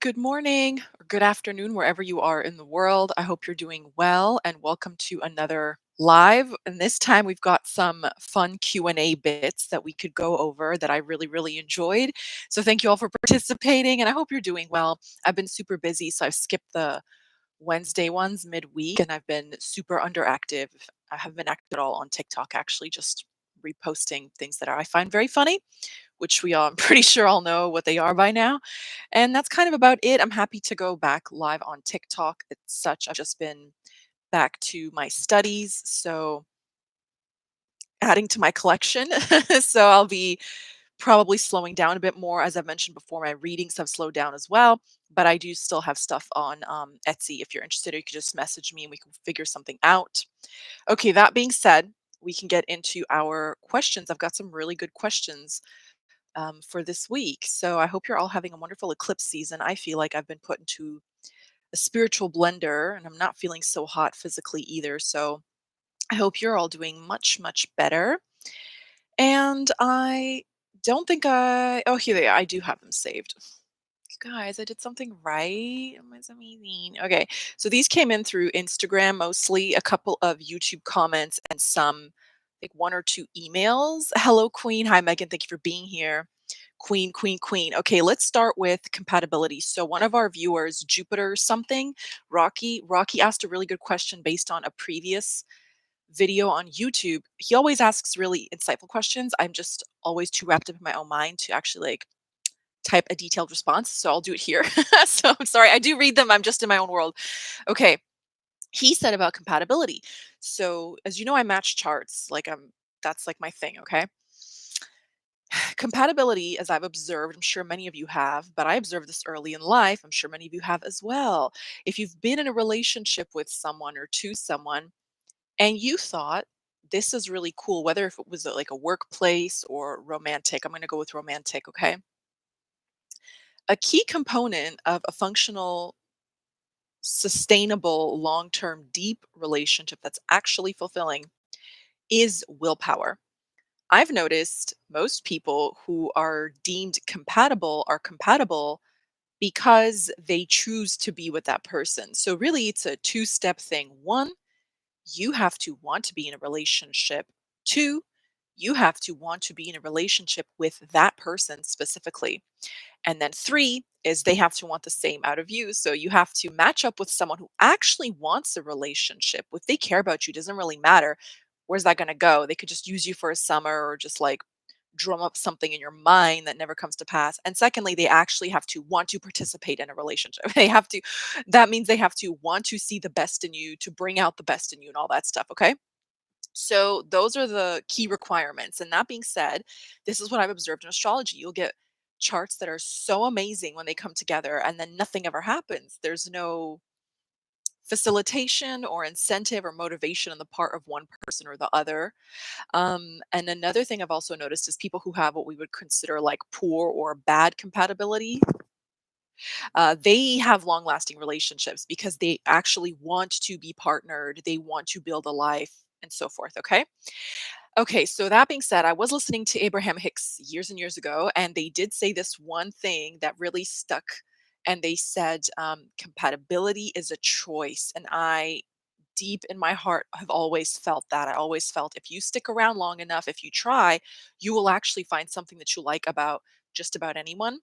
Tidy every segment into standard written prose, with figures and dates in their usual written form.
Good morning or good afternoon, wherever you are in the world. I hope you're doing well and welcome to another live. And this time we've got some fun Q&A bits that we could go over that I really enjoyed. So thank you all for participating and I hope you're doing well. I've been super busy, so I've skipped the Wednesday ones midweek and I've been super underactive. I haven't been active at all on TikTok, actually, just reposting things that I find very funny, which we all, I'm pretty sure all know what they are by now. And that's kind of about it. I'm happy to go back live on TikTok. It's such, I've just been back to my studies. So adding to my collection. So I'll be probably slowing down a bit more. As I've mentioned before, my readings have slowed down as well. But I do still have stuff on Etsy. If you're interested, you can just message me and we can figure something out. Okay, that being said, we can get into our questions. I've got some really good questions for this week. So I hope you're all having a wonderful eclipse season. I feel like I've been put into a spiritual blender and I'm not feeling so hot physically either. So I hope you're all doing much better. And I don't think oh, here they are. I do have them saved. Guys, I did something right. Oh, it's amazing. Okay, so these came in through Instagram mostly, a couple of YouTube comments, and some, like one or two emails. Hello, Queen. Hi, Megan. Thank you for being here. Queen. Okay, let's start with compatibility. So one of our viewers, Jupiter something, Rocky asked a really good question based on a previous video on YouTube. He always asks really insightful questions. I'm just always too wrapped up in my own mind to actually like type a detailed response. So I'll do it here. So I'm sorry. I do read them. I'm just in my own world. Okay. He said about compatibility. So as you know, I match charts. Like that's like my thing. Okay. Compatibility, as I've observed, I'm sure many of you have, but I observed this early in life. I'm sure many of you have as well. If you've been in a relationship with someone or to someone and you thought this is really cool, whether if it was like a workplace or romantic, I'm going to go with romantic. Okay. A key component of a functional, sustainable, long term, deep relationship that's actually fulfilling is willpower. I've noticed most people who are deemed compatible are compatible because they choose to be with that person. So, really, it's a two-step thing. One, you have to want to be in a relationship. Two, you have to want to be in a relationship with that person specifically. And then three is they have to want the same out of you. So you have to match up with someone who actually wants a relationship. If they care about you, doesn't really matter. Where's that going to go? They could just use you for a summer or just like drum up something in your mind that never comes to pass. And secondly, they actually have to want to participate in a relationship. They have to, that means they have to want to see the best in you, to bring out the best in you and all that stuff. Okay. So those are the key requirements. And that being said, this is what I've observed in astrology. You'll get charts that are so amazing when they come together and then nothing ever happens. There's no facilitation or incentive or motivation on the part of one person or the other. And another thing I've also noticed is people who have what we would consider like poor or bad compatibility. They have long lasting relationships because they actually want to be partnered, they want to build a life and so forth. Okay. Okay, so that being said, I was listening to Abraham Hicks years and years ago, and they did say this one thing that really stuck. And they said, compatibility is a choice. And I, deep in my heart, have always felt that. I always felt if you stick around long enough, if you try, you will actually find something that you like about just about anyone.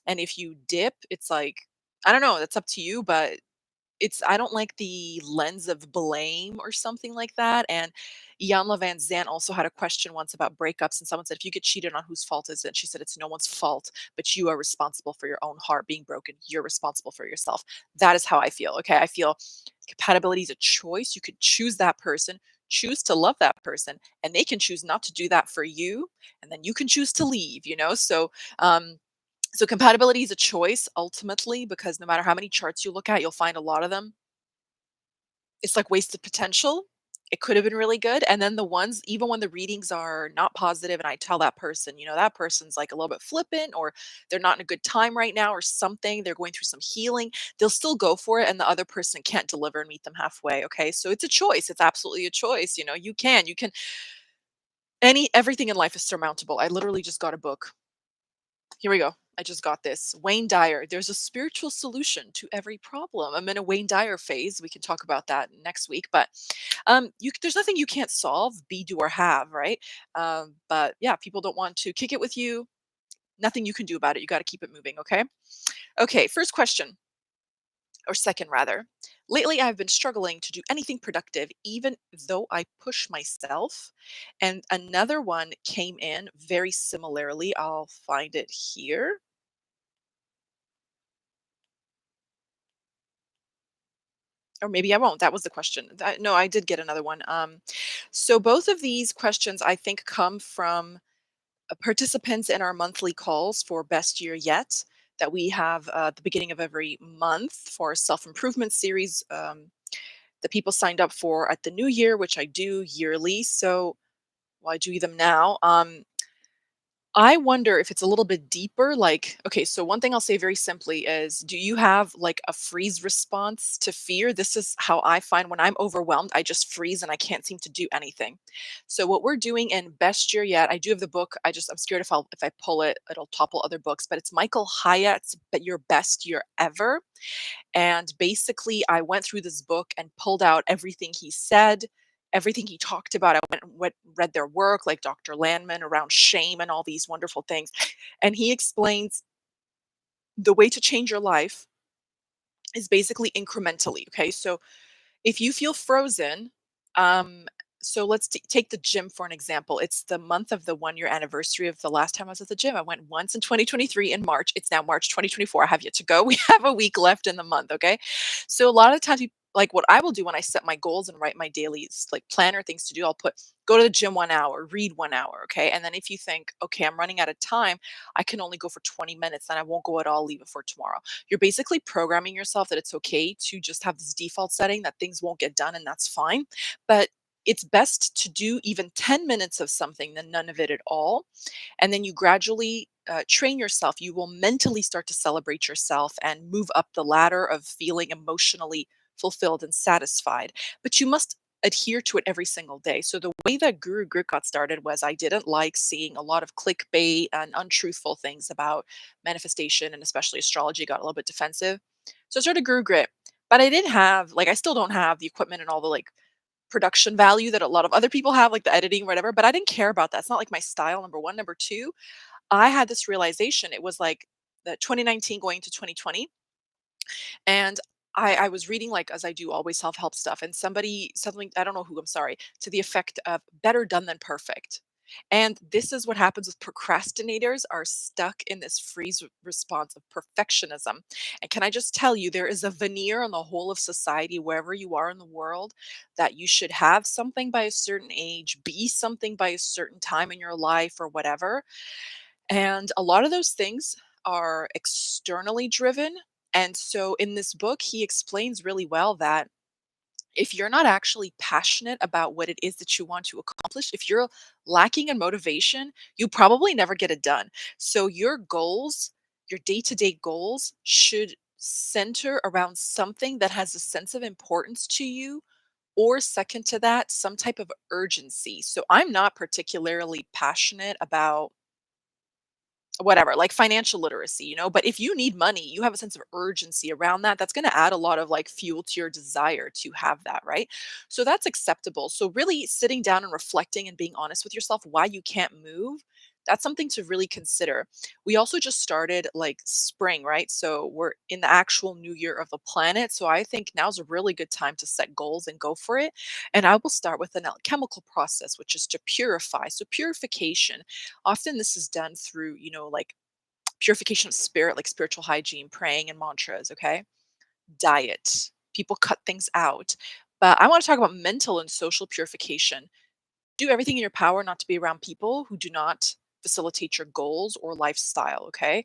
And if you dip, it's like, I don't know, that's up to you, but it's I don't like the lens of blame or something like that. And Iyanla Van Zant also had a question once about breakups, and someone said, "If you get cheated on, whose fault is it?" She said, "It's no one's fault, but you are responsible for your own heart being broken. You're responsible for yourself." That is how I feel. Okay, I feel compatibility is a choice. You could choose that person, choose to love that person, and they can choose not to do that for you, and then you can choose to leave. Um, so compatibility is a choice ultimately because no matter how many charts you look at, you'll find a lot of them. It's like wasted potential. It could have been really good. And then the ones, even when the readings are not positive, and I tell that person, that person's like a little bit flippant or they're not in a good time right now or something, they're going through some healing, they'll still go for it. And the other person can't deliver and meet them halfway. Okay. So it's a choice. It's absolutely a choice. You can, everything in life is surmountable. I literally just got a book. Here we go. I just got this. Wayne Dyer, there's a spiritual solution to every problem. I'm in a Wayne Dyer phase. We can talk about that next week. But there's nothing you can't solve, be, do, or have, right? But yeah, people don't want to kick it with you. Nothing you can do about it. You got to keep it moving. Okay. Okay. First question, or second rather. Lately, I've been struggling to do anything productive, even though I push myself. And another one came in very similarly. I'll find it here. Or maybe I won't. That was the question. No, I did get another one. So both of these questions, I think, come from participants in our monthly calls for Best Year Yet that we have at the beginning of every month for our self improvement series that people signed up for at the new year, which I do yearly. So, well, I do them now. I wonder if it's a little bit deeper. Like, okay, so one thing I'll say very simply is, do you have like a freeze response to fear? This is how I find when I'm overwhelmed, I just freeze and I can't seem to do anything. So what we're doing in Best Year Yet, I do have the book. I'm scared if I pull it, it'll topple other books. But it's Michael Hyatt's "But Your Best Year Ever." And basically, I went through this book and pulled out everything he said, everything he talked about. I read their work, like Dr. Landman around shame and all these wonderful things. And he explains the way to change your life is basically incrementally. Okay. So if you feel frozen, um, so let's take the gym for an example. It's the month of the 1 year anniversary of the last time I was at the gym. I went once in 2023 in March. It's now March 2024. I have yet to go. We have a week left in the month. Okay. So a lot of times, like what I will do when I set my goals and write my daily like planner things to do, I'll put go to the gym 1 hour, read 1 hour. Okay. And then if you think, okay, I'm running out of time, I can only go for 20 minutes, then I won't go at all, leave it for tomorrow. You're basically programming yourself that it's okay to just have this default setting that things won't get done and that's fine. But it's best to do even 10 minutes of something than none of it at all. And then you gradually train yourself. You will mentally start to celebrate yourself and move up the ladder of feeling emotionally fulfilled and satisfied. But you must adhere to it every single day. So the way that Guru Grit got started was I didn't like seeing a lot of clickbait and untruthful things about manifestation and especially astrology. Got a little bit defensive. So I started Guru Grit. But I didn't have like I still don't have the equipment and all the like production value that a lot of other people have, like the editing, whatever. But I didn't care about that. It's not like my style, number one. Number two, I had this realization. It was like the 2019 going to 2020. And I was reading, like, as I do always self-help stuff, and somebody something, I don't know who, I'm sorry, to the effect of better done than perfect. And this is what happens with procrastinators are stuck in this freeze response of perfectionism. And can I just tell you, there is a veneer on the whole of society, wherever you are in the world, that you should have something by a certain age, be something by a certain time in your life or whatever. And a lot of those things are externally driven. And so in this book, he explains really well that if you're not actually passionate about what it is that you want to accomplish, if you're lacking in motivation, you probably never get it done. So your goals, your day to day goals, should center around something that has a sense of importance to you, or second to that, some type of urgency. So I'm not particularly passionate about whatever, like financial literacy, but if you need money, you have a sense of urgency around that. That's going to add a lot of like fuel to your desire to have that, right? So that's acceptable. So really sitting down and reflecting and being honest with yourself why you can't move, that's something to really consider. We also just started like spring, right? So we're in the actual new year of the planet. So I think now's a really good time to set goals and go for it. And I will start with an alchemical process, which is to purify. So purification, often this is done through, like purification of spirit, like spiritual hygiene, praying and mantras, okay? Diet. People cut things out. But I want to talk about mental and social purification. Do everything in your power not to be around people who do not facilitate your goals or lifestyle, okay?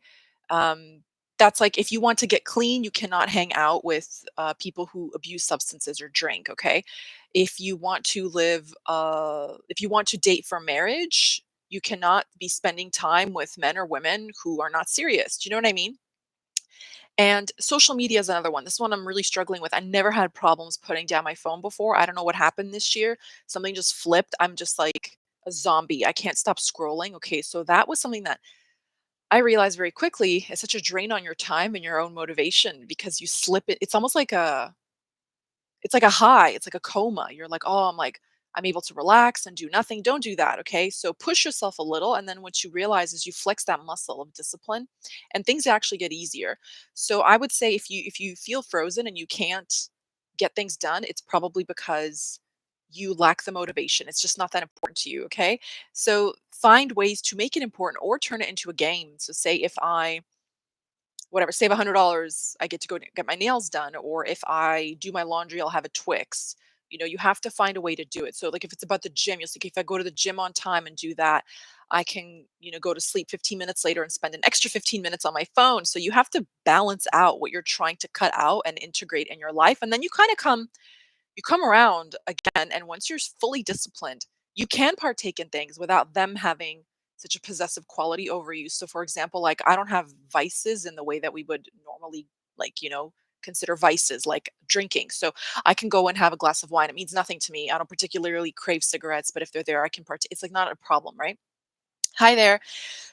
Um, that's like if you want to get clean, you cannot hang out with people who abuse substances or drink, okay? If you want to date for marriage, you cannot be spending time with men or women who are not serious. Do you know what I mean? And social media is another one. This one I'm really struggling with. I never had problems putting down my phone before. I don't know what happened this year. Something just flipped. I'm just like a zombie. I can't stop scrolling. Okay, so that was something that I realized very quickly it's such a drain on your time and your own motivation because you slip it. It's like a high, it's like a coma. You're like, "Oh, I'm able to relax and do nothing." Don't do that, okay? So push yourself a little, and then what you realize is you flex that muscle of discipline and things actually get easier. So I would say if you feel frozen and you can't get things done, it's probably because you lack the motivation. It's just not that important to you, okay? So find ways to make it important or turn it into a game. So say if I whatever, save $100, I get to go get my nails done, or if I do my laundry, I'll have a Twix. You have to find a way to do it. So, like, if it's about the gym, you'll see if I go to the gym on time and do that, I can, go to sleep 15 minutes later and spend an extra 15 minutes on my phone. So, you have to balance out what you're trying to cut out and integrate in your life. And then you come around again, and once you're fully disciplined, you can partake in things without them having such a possessive quality over you. So for example, like, I don't have vices in the way that we would normally, like, consider vices, like drinking. So I can go and have a glass of wine. It means nothing to me. I don't particularly crave cigarettes, but if they're there, I can partake. It's like not a problem, right? Hi there.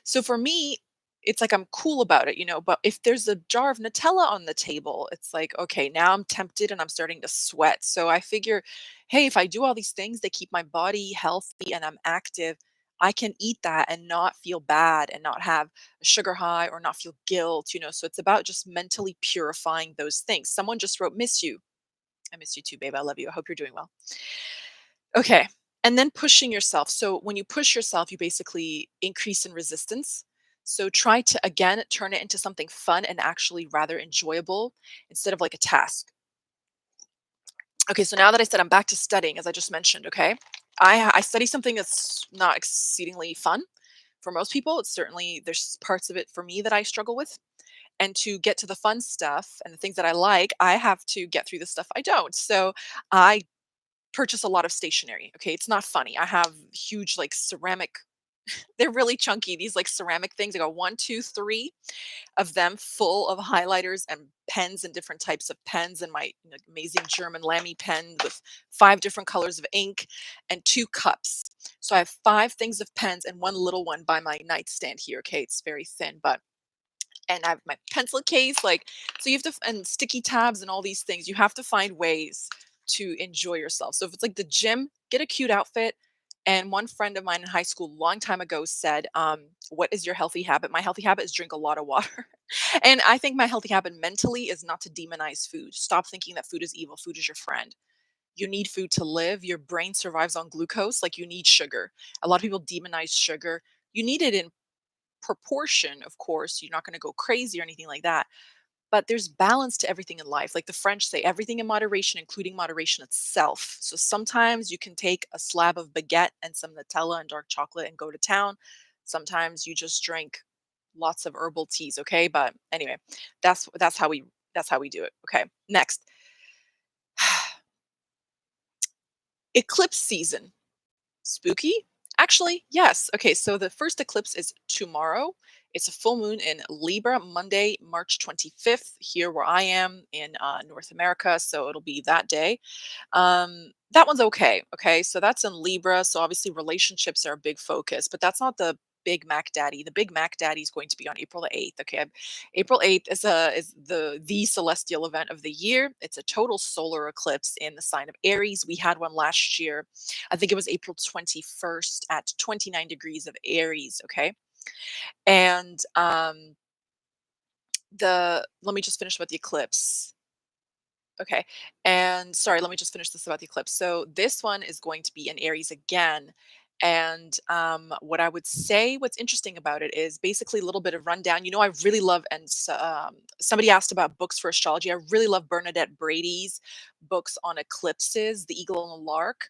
So for me, it's like I'm cool about it, but if there's a jar of Nutella on the table, it's like, okay, now I'm tempted and I'm starting to sweat. So I figure, hey, if I do all these things that keep my body healthy and I'm active, I can eat that and not feel bad and not have a sugar high or not feel guilt. So it's about just mentally purifying those things. Someone just wrote, miss you. I miss you too, babe. I love you. I hope you're doing well. Okay. And then pushing yourself. So when you push yourself, you basically increase in resistance. So try to again turn it into something fun and actually rather enjoyable instead of like a task. Okay, so now that I said I'm back to studying, as I just mentioned, okay, I study something that's not exceedingly fun for most people. It's certainly there's parts of it for me that I struggle with. And to get to the fun stuff and the things that I like, I have to get through the stuff I don't. So I purchase a lot of stationery. Okay, it's not funny. I have huge like ceramic. They're really chunky. These like ceramic things. I got one, two, three of them full of highlighters and pens and different types of pens, and my amazing German Lamy pen with 5 different colors of ink and 2 cups. So I have 5 things of pens and one little one by my nightstand here. Okay, it's very thin, but and I have my pencil case, like, so you have to and sticky tabs and all these things. You have to find ways to enjoy yourself. So if it's like the gym, get a cute outfit. And one friend of mine in high school, long time ago, said, "What is your healthy habit?" My healthy habit is drink a lot of water. And I think my healthy habit mentally is not to demonize food. Stop thinking that food is evil. Food is your friend. You need food to live. Your brain survives on glucose. Like, you need sugar. A lot of people demonize sugar. You need it in proportion, of course. You're not going to go crazy or anything like that. But there's balance to everything in life. Like the French say, everything in moderation, including moderation itself. So sometimes you can take a slab of baguette and some Nutella and dark chocolate and go to town. Sometimes you just drink lots of herbal teas, okay? But anyway, that's how we do it. Okay. Next. Eclipse season. Spooky? Actually, yes. Okay, so the first eclipse is tomorrow. It's a full moon in Libra, Monday, March 25th, here where I am in North America. So it'll be that day. That one's okay. Okay, so that's in Libra. So obviously relationships are a big focus, but that's not the Big Mac Daddy. The Big Mac Daddy is going to be on April the 8th. Okay, April 8th is the celestial event of the year. It's a total solar eclipse in the sign of Aries. We had one last year. I think it was April 21st at 29 degrees of Aries. Okay, and the let me just finish about the eclipse. Okay. And sorry, let me just finish this about the eclipse. So this one is going to be in Aries again. And what I would say, what's interesting about it is basically a little bit of rundown. I really love, and somebody asked about books for astrology. I really love Bernadette Brady's books on eclipses, The Eagle and the Lark.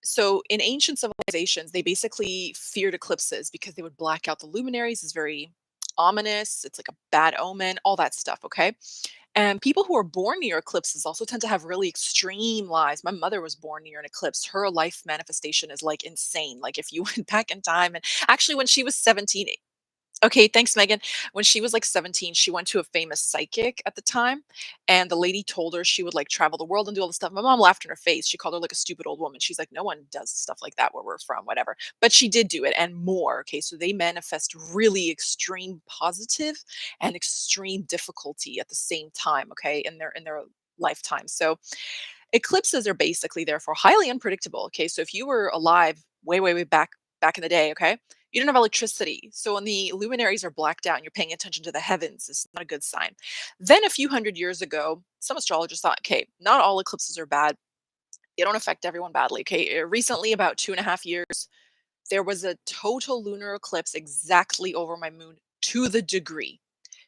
So in ancient civilizations, they basically feared eclipses because they would black out the luminaries. It's very ominous. It's like a bad omen, all that stuff. Okay. And people who are born near eclipses also tend to have really extreme lives. My mother was born near an eclipse. Her life manifestation is like insane. Like, if you went back in time, and actually when she was 17, Okay, thanks, Megan. When she was like 17, she went to a famous psychic at the time, and the lady told her she would like travel the world and do all this stuff. My mom laughed in her face. She called her like a stupid old woman. She's like, no one does stuff like that where we're from, whatever. But she did do it and more. Okay, so they manifest really extreme positive and extreme difficulty at the same time. Okay, in their lifetime. So eclipses are basically therefore highly unpredictable. Okay, so if you were alive way, way, way back in the day, okay, you don't have electricity. So when the luminaries are blacked out and you're paying attention to the heavens, it's not a good sign. Then a few hundred years ago, some astrologers thought, okay, not all eclipses are bad. They don't affect everyone badly. Okay, recently, about 2.5 years, there was a total lunar eclipse exactly over my moon to the degree.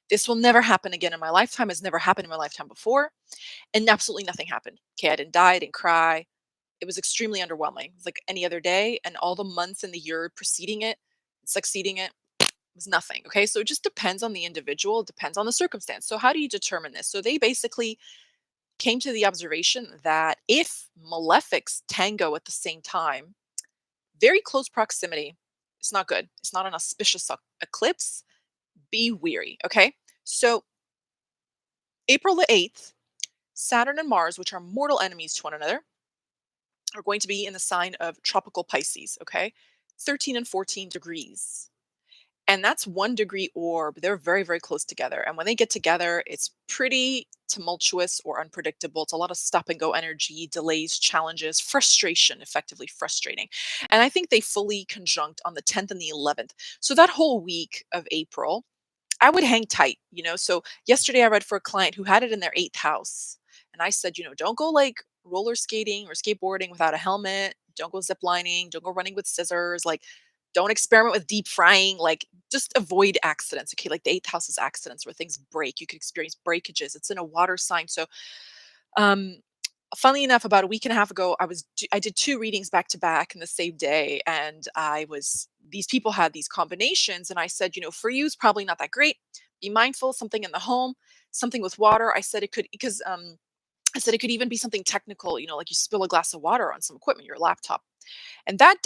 This will never happen again in my lifetime. Has never happened in my lifetime before, and absolutely nothing happened. Okay, I didn't die, I didn't cry. It was extremely underwhelming. It was like any other day, and all the months in the year preceding it, succeeding it, was nothing. Okay, so it just depends on the individual, it depends on the circumstance. So, how do you determine this? So, they basically came to the observation that if malefics tango at the same time, very close proximity, it's not good. It's not an auspicious eclipse. Be weary. Okay, so April the 8th, Saturn and Mars, which are mortal enemies to one another, are going to be in the sign of tropical Pisces, okay? 13 and 14 degrees. And that's 1 degree orb. They're very, very close together. And when they get together, it's pretty tumultuous or unpredictable. It's a lot of stop and go energy, delays, challenges, frustration, effectively frustrating. And I think they fully conjunct on the 10th and the 11th. So that whole week of April, I would hang tight, you know. So yesterday I read for a client who had it in their eighth house. And I said, don't go like roller skating or skateboarding without a helmet. Don't go zip lining. Don't go running with scissors. Like, don't experiment with deep frying. Like, just avoid accidents. Okay. Like the eighth house is accidents where things break. You could experience breakages. It's in a water sign. So, um, funnily enough, about a week and a half ago, I did two readings back to back in the same day, and I was these people had these combinations, and I said, for you, it's probably not that great. Be mindful, something in the home, something with water. I said it could because I said it could even be something technical, like you spill a glass of water on some equipment, your laptop. And that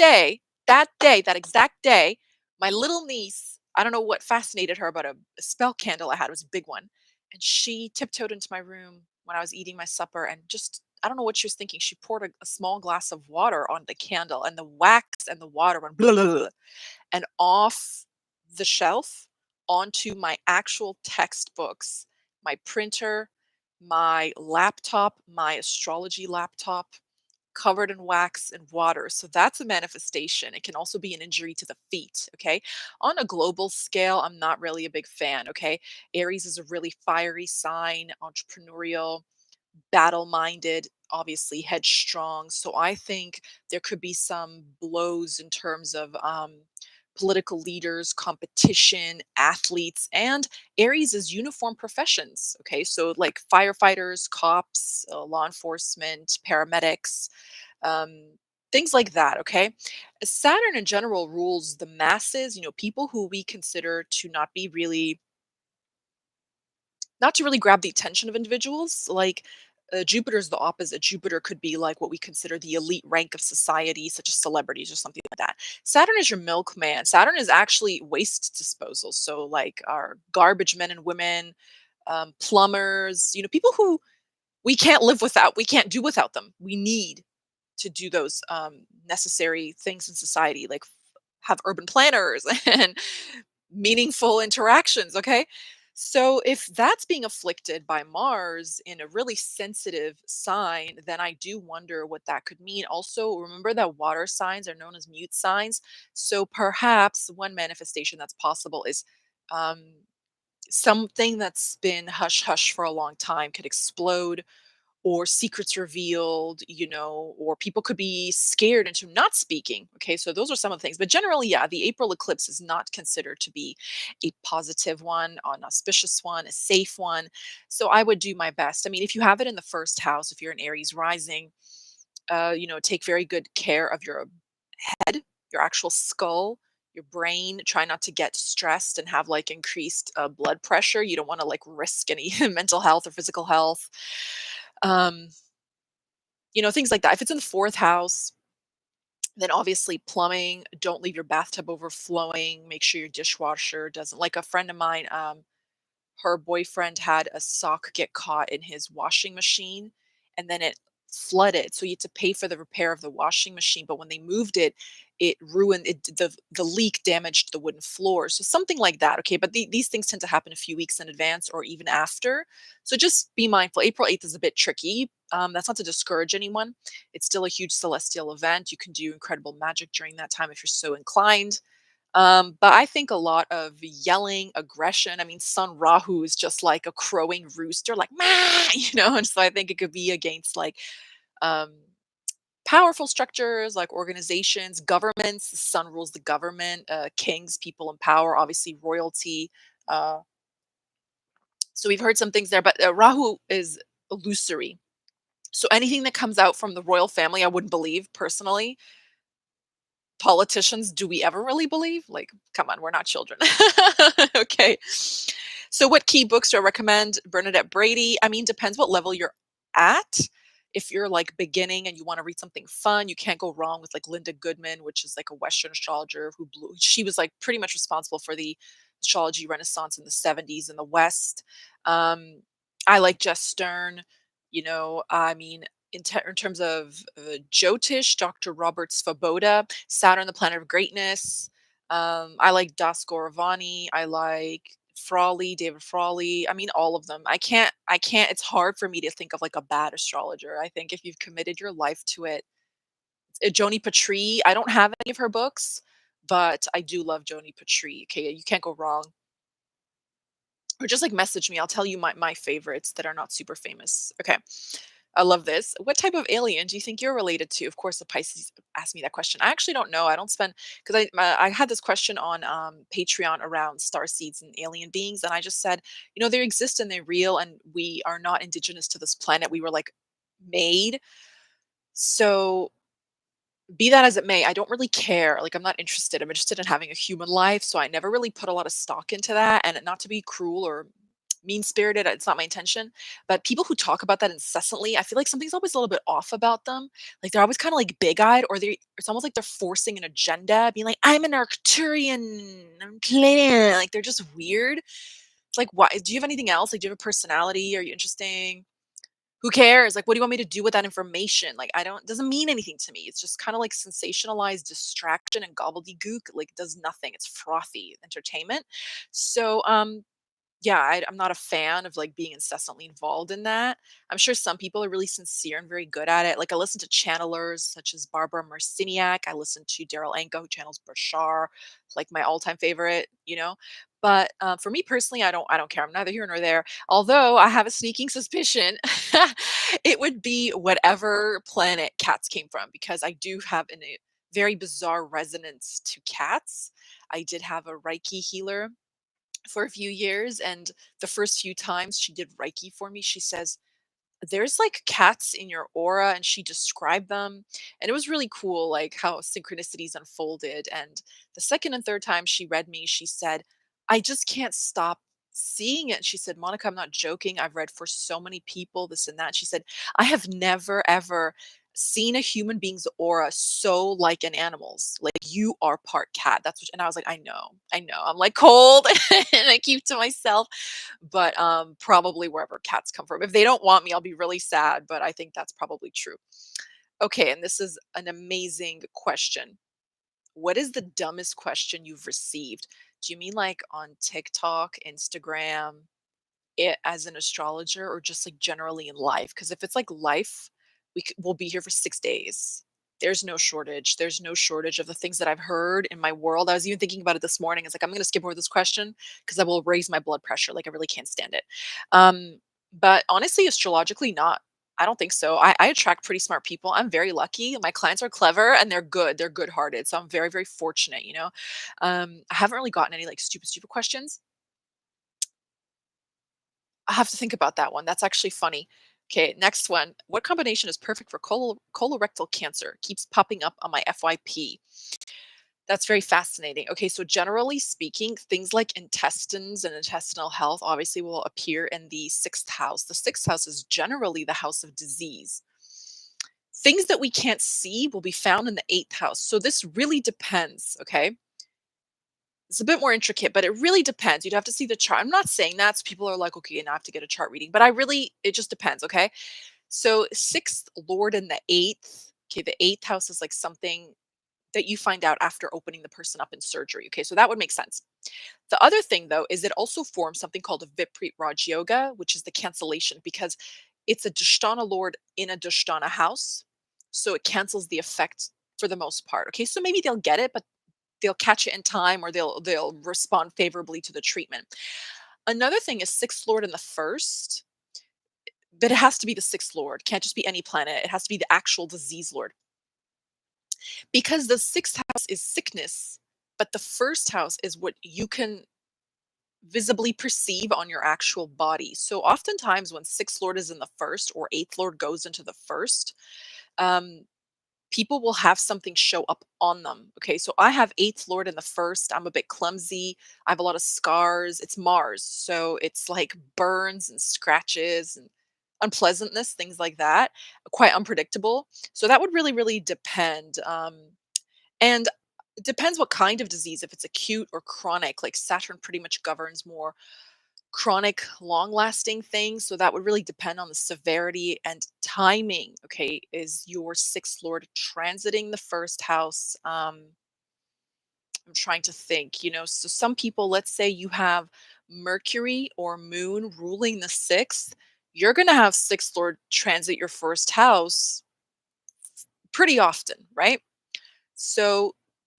exact day, my little niece, I don't know what fascinated her about a spell candle I had. It was a big one. And she tiptoed into my room when I was eating my supper and just, I don't know what she was thinking. She poured a small glass of water on the candle, and the wax and the water went blah, blah, blah, and off the shelf onto my actual textbooks, my printer, my laptop, my astrology laptop, covered in wax and water. So that's a manifestation. It can also be an injury to the feet. Okay. On a global scale, I'm not really a big fan. Okay. Aries is a really fiery sign, entrepreneurial, battle minded, obviously headstrong. So I think there could be some blows in terms of political leaders, competition, athletes, and Aries is uniform professions. Okay. So like firefighters, cops, law enforcement, paramedics, um, things like that. Okay. Saturn in general rules the masses, people who we consider to not to really grab the attention of individuals. Like Jupiter's the opposite. Jupiter could be like what we consider the elite rank of society, such as celebrities or something like that. Saturn is your milkman. Saturn is actually waste disposal. So, like our garbage men and women, plumbers, people who we can't live without, we can't do without them. We need to do those necessary things in society, like have urban planners and meaningful interactions. Okay. So if that's being afflicted by Mars in a really sensitive sign, then I do wonder what that could mean. Also, remember that water signs are known as mute signs. So perhaps one manifestation that's possible is um, something that's been hush hush for a long time could explode, or secrets revealed, or people could be scared into not speaking. Okay, so those are some of the things. But generally, yeah, the April eclipse is not considered to be a positive one, an auspicious one, a safe one. So I would do my best. I mean, if you have it in the first house, if you're an Aries rising, take very good care of your head, your actual skull, your brain. Try not to get stressed and have like increased blood pressure. You don't want to like risk any mental health or physical health. Um, things like that. If it's in the fourth house, Then obviously plumbing, don't leave your bathtub overflowing. Make sure your dishwasher doesn't, like a friend of mine, her boyfriend had a sock get caught in his washing machine and then it flooded. So you had to pay for the repair of the washing machine. But when they moved it, it ruined it. The leak damaged the wooden floor. So something like that. Okay. But these things tend to happen a few weeks in advance or even after. So just be mindful. April 8th is a bit tricky. That's not to discourage anyone. It's still a huge celestial event. You can do incredible magic during that time if you're so inclined. But I think a lot of yelling, aggression. I mean, Sun Rahu is just like a crowing rooster, like "Mah!" And so I think it could be against like um, powerful structures, like organizations, governments. The sun rules the government, kings, people in power, obviously royalty. Uh, so we've heard some things there, but Rahu is illusory. So anything that comes out from the royal family, I wouldn't believe personally. Politicians, do we ever really believe? Like, come on, we're not children. Okay. So what key books do I recommend? Bernadette Brady. I mean, depends what level you're at. If you're like beginning and you want to read something fun, you can't go wrong with like Linda Goodman, which is like a Western astrologer who blew. She was like pretty much responsible for the astrology renaissance in the 70s in the West. Um, I like Jess Stern. I mean, in terms of Jyotish, Dr. Robert Svoboda, Saturn, the planet of greatness. I like Das Goravani. I like Frawley, David Frawley. I mean, all of them. I can't. It's hard for me to think of like a bad astrologer. I think if you've committed your life to it, Joni Patri. I don't have any of her books, but I do love Joni Patri. Okay, you can't go wrong. Or just like message me. I'll tell you my favorites that are not super famous. Okay. I love this. What type of alien do you think you're related to? Of course, the Pisces asked me that question. I actually don't know. I don't spend because I had this question on Patreon around star seeds and alien beings, and I just said, they exist and they're real, and we are not indigenous to this planet. We were like made. So be that as it may, I don't really care. Like, I'm not interested. I'm interested in having a human life. So I never really put a lot of stock into that. And not to be cruel or mean spirited, it's not my intention. But people who talk about that incessantly, I feel like something's always a little bit off about them. Like, they're always kind of like big eyed, or it's almost like they're forcing an agenda, being like, I'm an Arcturian, I'm Canadian. Like, they're just weird. It's like, why? Do you have anything else? Like, do you have a personality? Are you interesting? Who cares? Like, what do you want me to do with that information? Like, I don't doesn't mean anything to me. It's just kind of like sensationalized distraction and gobbledygook. Like, it does nothing. It's frothy entertainment. So, yeah, I'm not a fan of like being incessantly involved in that. I'm sure some people are really sincere and very good at it. Like I listen to channelers such as Barbara Marciniak. I listen to Daryl Anka, who channels Bashar, like my all-time favorite. But for me personally, I don't care. I'm neither here nor there. Although I have a sneaking suspicion it would be whatever planet cats came from, because I do have a very bizarre resonance to cats. I did have a Reiki healer for a few years, and the first few times she did Reiki for me, she says, there's like cats in your aura, and she described them, and it was really cool like how synchronicities unfolded. And the second and third time she read me, she said, I just can't stop seeing it. She said, Monica, I'm not joking, I've read for so many people, this and that. She said, I have never ever seen a human being's aura so like an animal's. Like, you are part cat. That's what. And I was like, I know, I'm like cold and I keep to myself. But probably wherever cats come from. If they don't want me, I'll be really sad, but I think that's probably true. Okay, and this is an amazing question. What is the dumbest question you've received? Do you mean like on TikTok, Instagram, it as an astrologer, or just like generally in life? Because if it's like life, we'll be here for 6 days. There's no shortage of the things that I've heard in my world. I was even thinking about it this morning. It's like, I'm going to skip over this question because I will raise my blood pressure. Like, I really can't stand it. Um, but honestly, astrologically, not. I don't think so. I attract pretty smart people. I'm very lucky. My clients are clever and they're good. They're good hearted. So I'm very, very fortunate. I haven't really gotten any like stupid, stupid questions. I have to think about that one. That's actually funny. Okay, next one. What combination is perfect for colorectal cancer? Keeps popping up on my FYP. That's very fascinating. Okay, so generally speaking, things like intestines and intestinal health obviously will appear in the sixth house. The sixth house is generally the house of disease. Things that we can't see will be found in the eighth house. So this really depends. Okay. It's a bit more intricate, but it really depends. You'd have to see the chart. I'm not saying that. So people are like, okay, now I have to get a chart reading. But it just depends. Okay. So sixth lord in the eighth. Okay. The eighth house is like something that you find out after opening the person up in surgery. Okay. So that would make sense. The other thing, though, is it also forms something called a Viprit Raj Yoga, which is the cancellation because it's a Dushtana Lord in a Dushtana house. So it cancels the effect for the most part. Okay. So maybe they'll get it, but they'll catch it in time or they'll respond favorably to the treatment. Another thing is sixth Lord in the first, but it has to be the sixth Lord. Can't just be any planet. It has to be the actual disease Lord. Because the sixth house is sickness, but the first house is what you can visibly perceive on your actual body. So oftentimes when sixth lord is in the first or eighth lord goes into the first, um, people will have something show up on them. Okay, so I have eighth lord in the first. I'm a bit clumsy. I have a lot of scars. It's Mars, so it's like burns and scratches and unpleasantness, things like that. Quite unpredictable. So that would really, really depend. And it depends what kind of disease. If it's acute or chronic, like Saturn pretty much governs more chronic, long-lasting things, so that would really depend on the severity and timing, okay? Is your sixth lord transiting the first house? I'm trying to think, so some people, let's say you have Mercury or Moon ruling the sixth, you're gonna have sixth lord transit your first house pretty often, right? So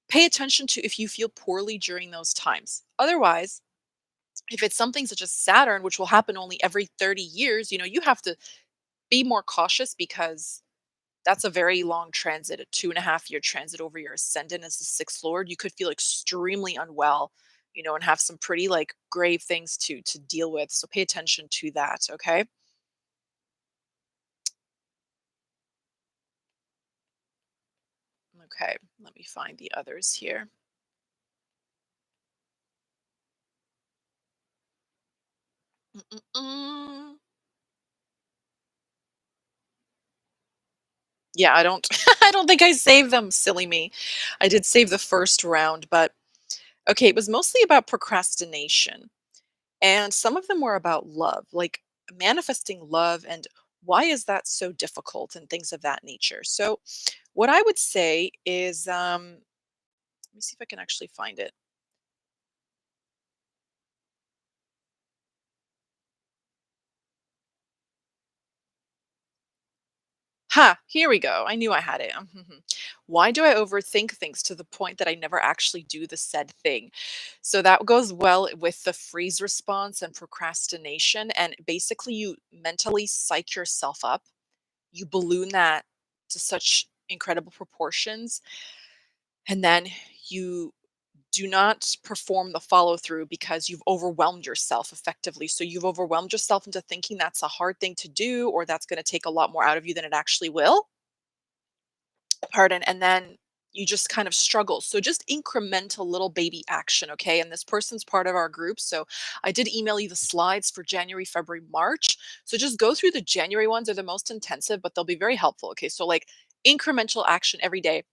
pay attention to if you feel poorly during those times. Otherwise, if it's something such as Saturn, which will happen only every 30 years, you have to be more cautious because that's a very long transit, a 2.5 year transit over your ascendant as the sixth lord. You could feel extremely unwell, and have some pretty like grave things to deal with. So pay attention to that. Okay. Okay. Let me find the others here. Mm-mm-mm. Yeah, I don't I don't think I saved them, silly me. I did save the first round, but okay, it was mostly about procrastination. And some of them were about love, like manifesting love and why is that so difficult and things of that nature. So, what I would say is let me see if I can actually find it. Ha, here we go. I knew I had it. Why do I overthink things to the point that I never actually do the said thing? So that goes well with the freeze response and procrastination. And basically, you mentally psych yourself up, you balloon that to such incredible proportions, and then you do not perform the follow through because you've overwhelmed yourself effectively. So you've overwhelmed yourself into thinking that's a hard thing to do or that's going to take a lot more out of you than it actually will. Pardon. And then you just kind of struggle. So just incremental little baby action. Okay. And this person's part of our group. So I did email you the slides for January, February, March. So just go through the January ones are the most intensive, but they'll be very helpful. Okay. So like incremental action every day,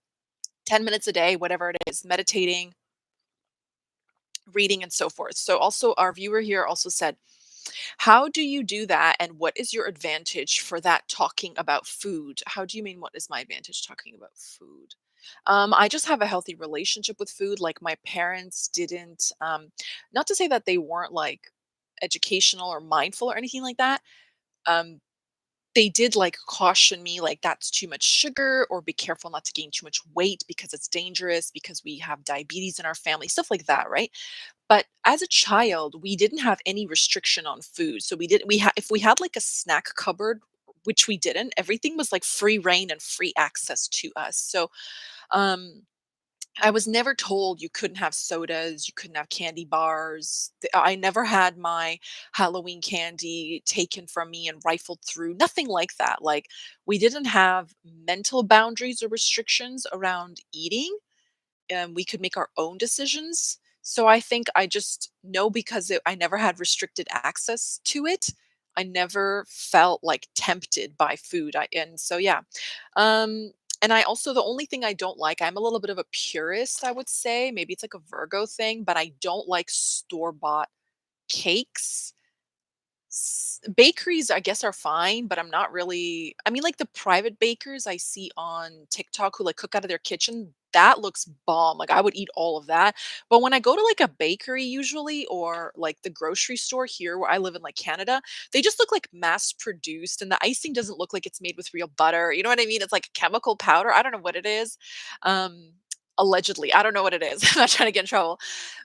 10 minutes a day, whatever it is, meditating, reading, and so forth. So also our viewer here also said, how do you do that? And what is your advantage for that talking about food? How do you mean what is my advantage talking about food? I just have a healthy relationship with food. Like my parents didn't, not to say that they weren't like educational or mindful or anything like that. Um, they did like caution me, like that's too much sugar, or be careful not to gain too much weight because it's dangerous because we have diabetes in our family, stuff like that, right? But as a child, we didn't have any restriction on food. So if we had like a snack cupboard, which we didn't, everything was like free reign and free access to us. So um I was never told you couldn't have sodas, you couldn't have candy bars. I never had my Halloween candy taken from me and rifled through. Nothing like that. Like we didn't have mental boundaries or restrictions around eating, and we could make our own decisions. So I think I just know because I never had restricted access to it. I never felt like tempted by food. And so yeah. Um and I also, the only thing I don't like, I'm a little bit of a purist, I would say. Maybe it's like a Virgo thing, but I don't like store-bought cakes. Bakeries, I guess, are fine, but I'm not really, I mean, like, the private bakers I see on TikTok who, like, cook out of their kitchen, that looks bomb, like, I would eat all of that, but when I go to, like, a bakery usually, or, like, the grocery store here where I live in, like, Canada, they just look, like, mass produced, and the icing doesn't look like it's made with real butter, you know what I mean? It's like chemical powder, I don't know what it is, um, allegedly, I don't know what it is, I'm not trying to get in trouble,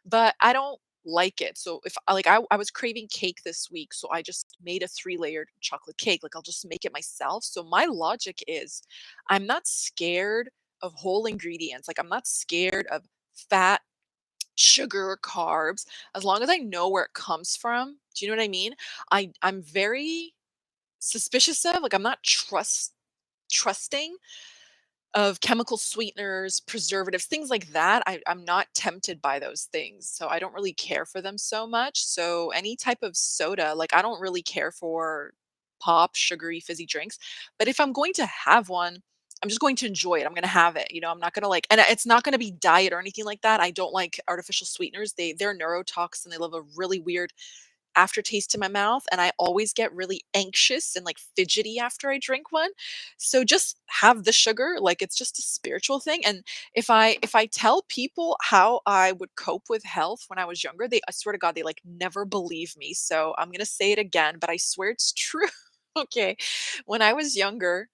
but I don't like it. So if I was craving cake this week, so I just made a three-layered chocolate cake. Like I'll just make it myself. So my logic is I'm not scared of whole ingredients. Like I'm not scared of fat, sugar, carbs, as long as I know where it comes from. Do you know what I mean? I'm very suspicious of, like I'm not trusting of chemical sweeteners, preservatives, things like that. I'm not tempted by those things. So I don't really care for them so much. So any type of soda, like I don't really care for pop, sugary, fizzy drinks. But if I'm going to have one, I'm just going to enjoy it. I'm going to have it. I'm not going to like, and it's not going to be diet or anything like that. I don't like artificial sweeteners. They're neurotoxin. They leave a really weird aftertaste in my mouth, and I always get really anxious and like fidgety after I drink one. So just have the sugar, like it's just a spiritual thing. And if I tell people how I would cope with health when I was younger, I swear to God, they like never believe me. So I'm going to say it again, but I swear it's true. Okay. When I was younger,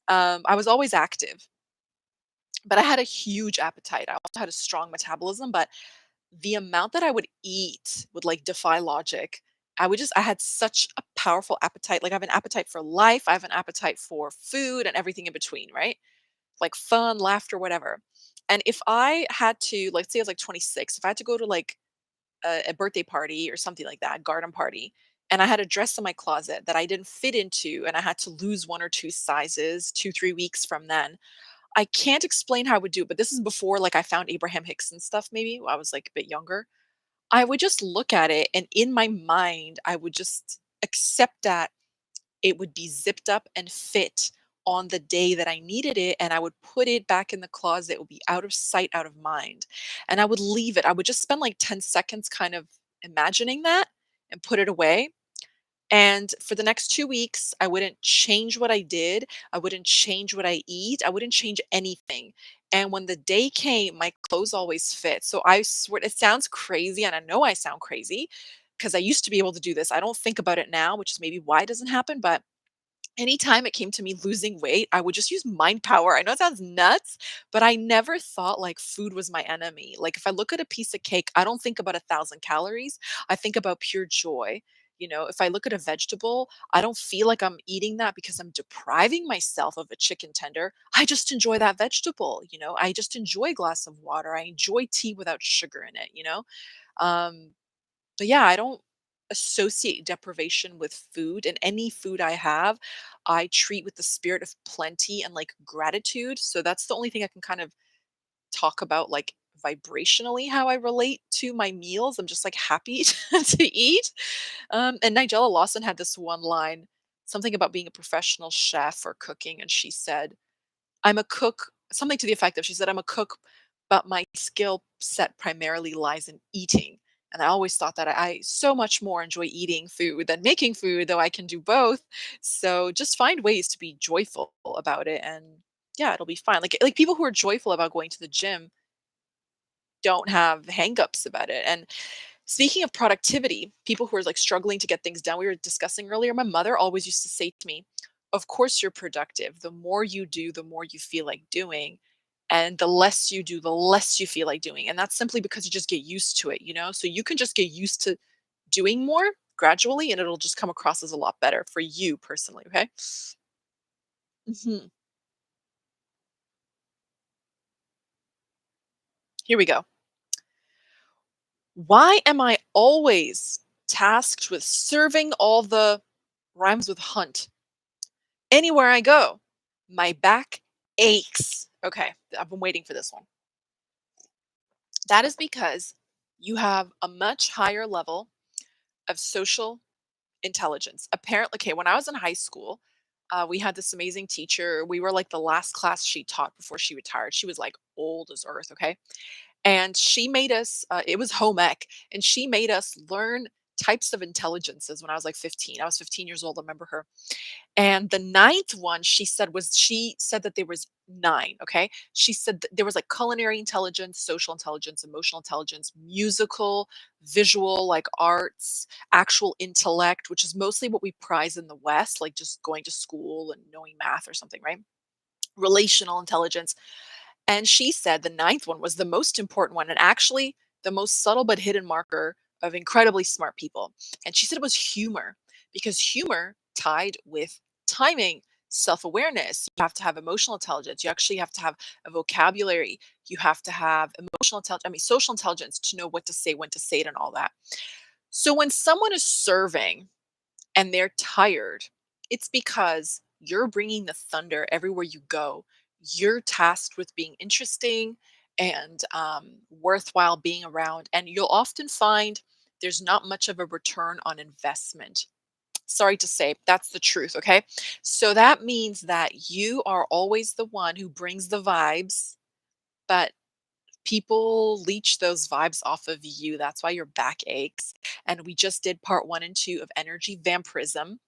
I was always active, but I had a huge appetite. I also had a strong metabolism, but the amount that I would eat would, like, defy logic. I had such a powerful appetite, like, I have an appetite for life, I have an appetite for food and everything in between, right? Like, fun, laughter, whatever. And if I had to, like, say I was, like, 26, if I had to go to, like, a birthday party or something like that, garden party, and I had a dress in my closet that I didn't fit into, and I had to lose 1 or 2 sizes 2, 3 weeks from then, I can't explain how I would do it, but this is before, like, I found Abraham Hicks and stuff maybe, I was, like, a bit younger. I would just look at it, and in my mind, I would just accept that it would be zipped up and fit on the day that I needed it, and I would put it back in the closet. It would be out of sight, out of mind. And I would leave it. I would just spend like 10 seconds kind of imagining that and put it away. And for the next 2 weeks, I wouldn't change what I did. I wouldn't change what I eat. I wouldn't change anything. And when the day came, my clothes always fit. So I swear, it sounds crazy, and I know I sound crazy because I used to be able to do this. I don't think about it now, which is maybe why it doesn't happen. But anytime it came to me losing weight, I would just use mind power. I know it sounds nuts, but I never thought like food was my enemy. Like if I look at a piece of cake, I don't think about 1,000 calories. I think about pure joy. If I look at a vegetable, I don't feel like I'm eating that because I'm depriving myself of a chicken tender. I just enjoy that vegetable. I just enjoy a glass of water. I enjoy tea without sugar in it. Um, but yeah, I don't associate deprivation with food, and any food I have, I treat with the spirit of plenty and like gratitude. So that's the only thing I can kind of talk about, like vibrationally, how I relate to my meals. I'm just like happy to eat. And Nigella Lawson had this one line, something about being a professional chef or cooking, and she said, I'm a cook, something to the effect of, she said, "I'm a cook, but my skill set primarily lies in eating." And I always thought that I so much more enjoy eating food than making food, though I can do both. So just find ways to be joyful about it, and yeah, it'll be fine. Like people who are joyful about going to the gym don't have hangups about it. And speaking of productivity, people who are like struggling to get things done, we were discussing earlier, my mother always used to say to me, of course you're productive. The more you do, the more you feel like doing. And the less you do, the less you feel like doing. And that's simply because you just get used to it. So you can just get used to doing more gradually, and it'll just come across as a lot better for you personally. Okay. Mhm. Here we go. Why am I always tasked with serving all the rhymes with hunt anywhere I go? My back aches. Okay, I've been waiting for this one. That is because you have a much higher level of social Intelligence. Apparently, okay, when I was in high school, we had this amazing teacher. We were like the last class she taught before she retired. She was like old as earth, okay? And she made us, it was home ec, and she made us learn types of intelligences when I was like 15. I was 15 years old, I remember her. And the ninth one she said that there was 9, okay? She said that there was like culinary intelligence, social intelligence, emotional intelligence, musical, visual, like arts, actual intellect, which is mostly what we prize in the West, like just going to school and knowing math or something, right? Relational intelligence. And she said the ninth one was the most important one and actually the most subtle but hidden marker of incredibly smart people. And she said it was humor because humor tied with timing, self awareness. You have to have emotional intelligence. You actually have to have a vocabulary. You have to have emotional intelligence, I mean, social intelligence to know what to say, when to say it, and all that. So when someone is serving, and they're tired, it's because you're bringing the thunder everywhere you go. You're tasked with being interesting and worthwhile being around. And you'll often find there's not much of a return on investment. Sorry to say, that's the truth. Okay. So that means that you are always the one who brings the vibes, but people leech those vibes off of you. That's why your back aches. And we just did part 1 and 2 of energy vampirism,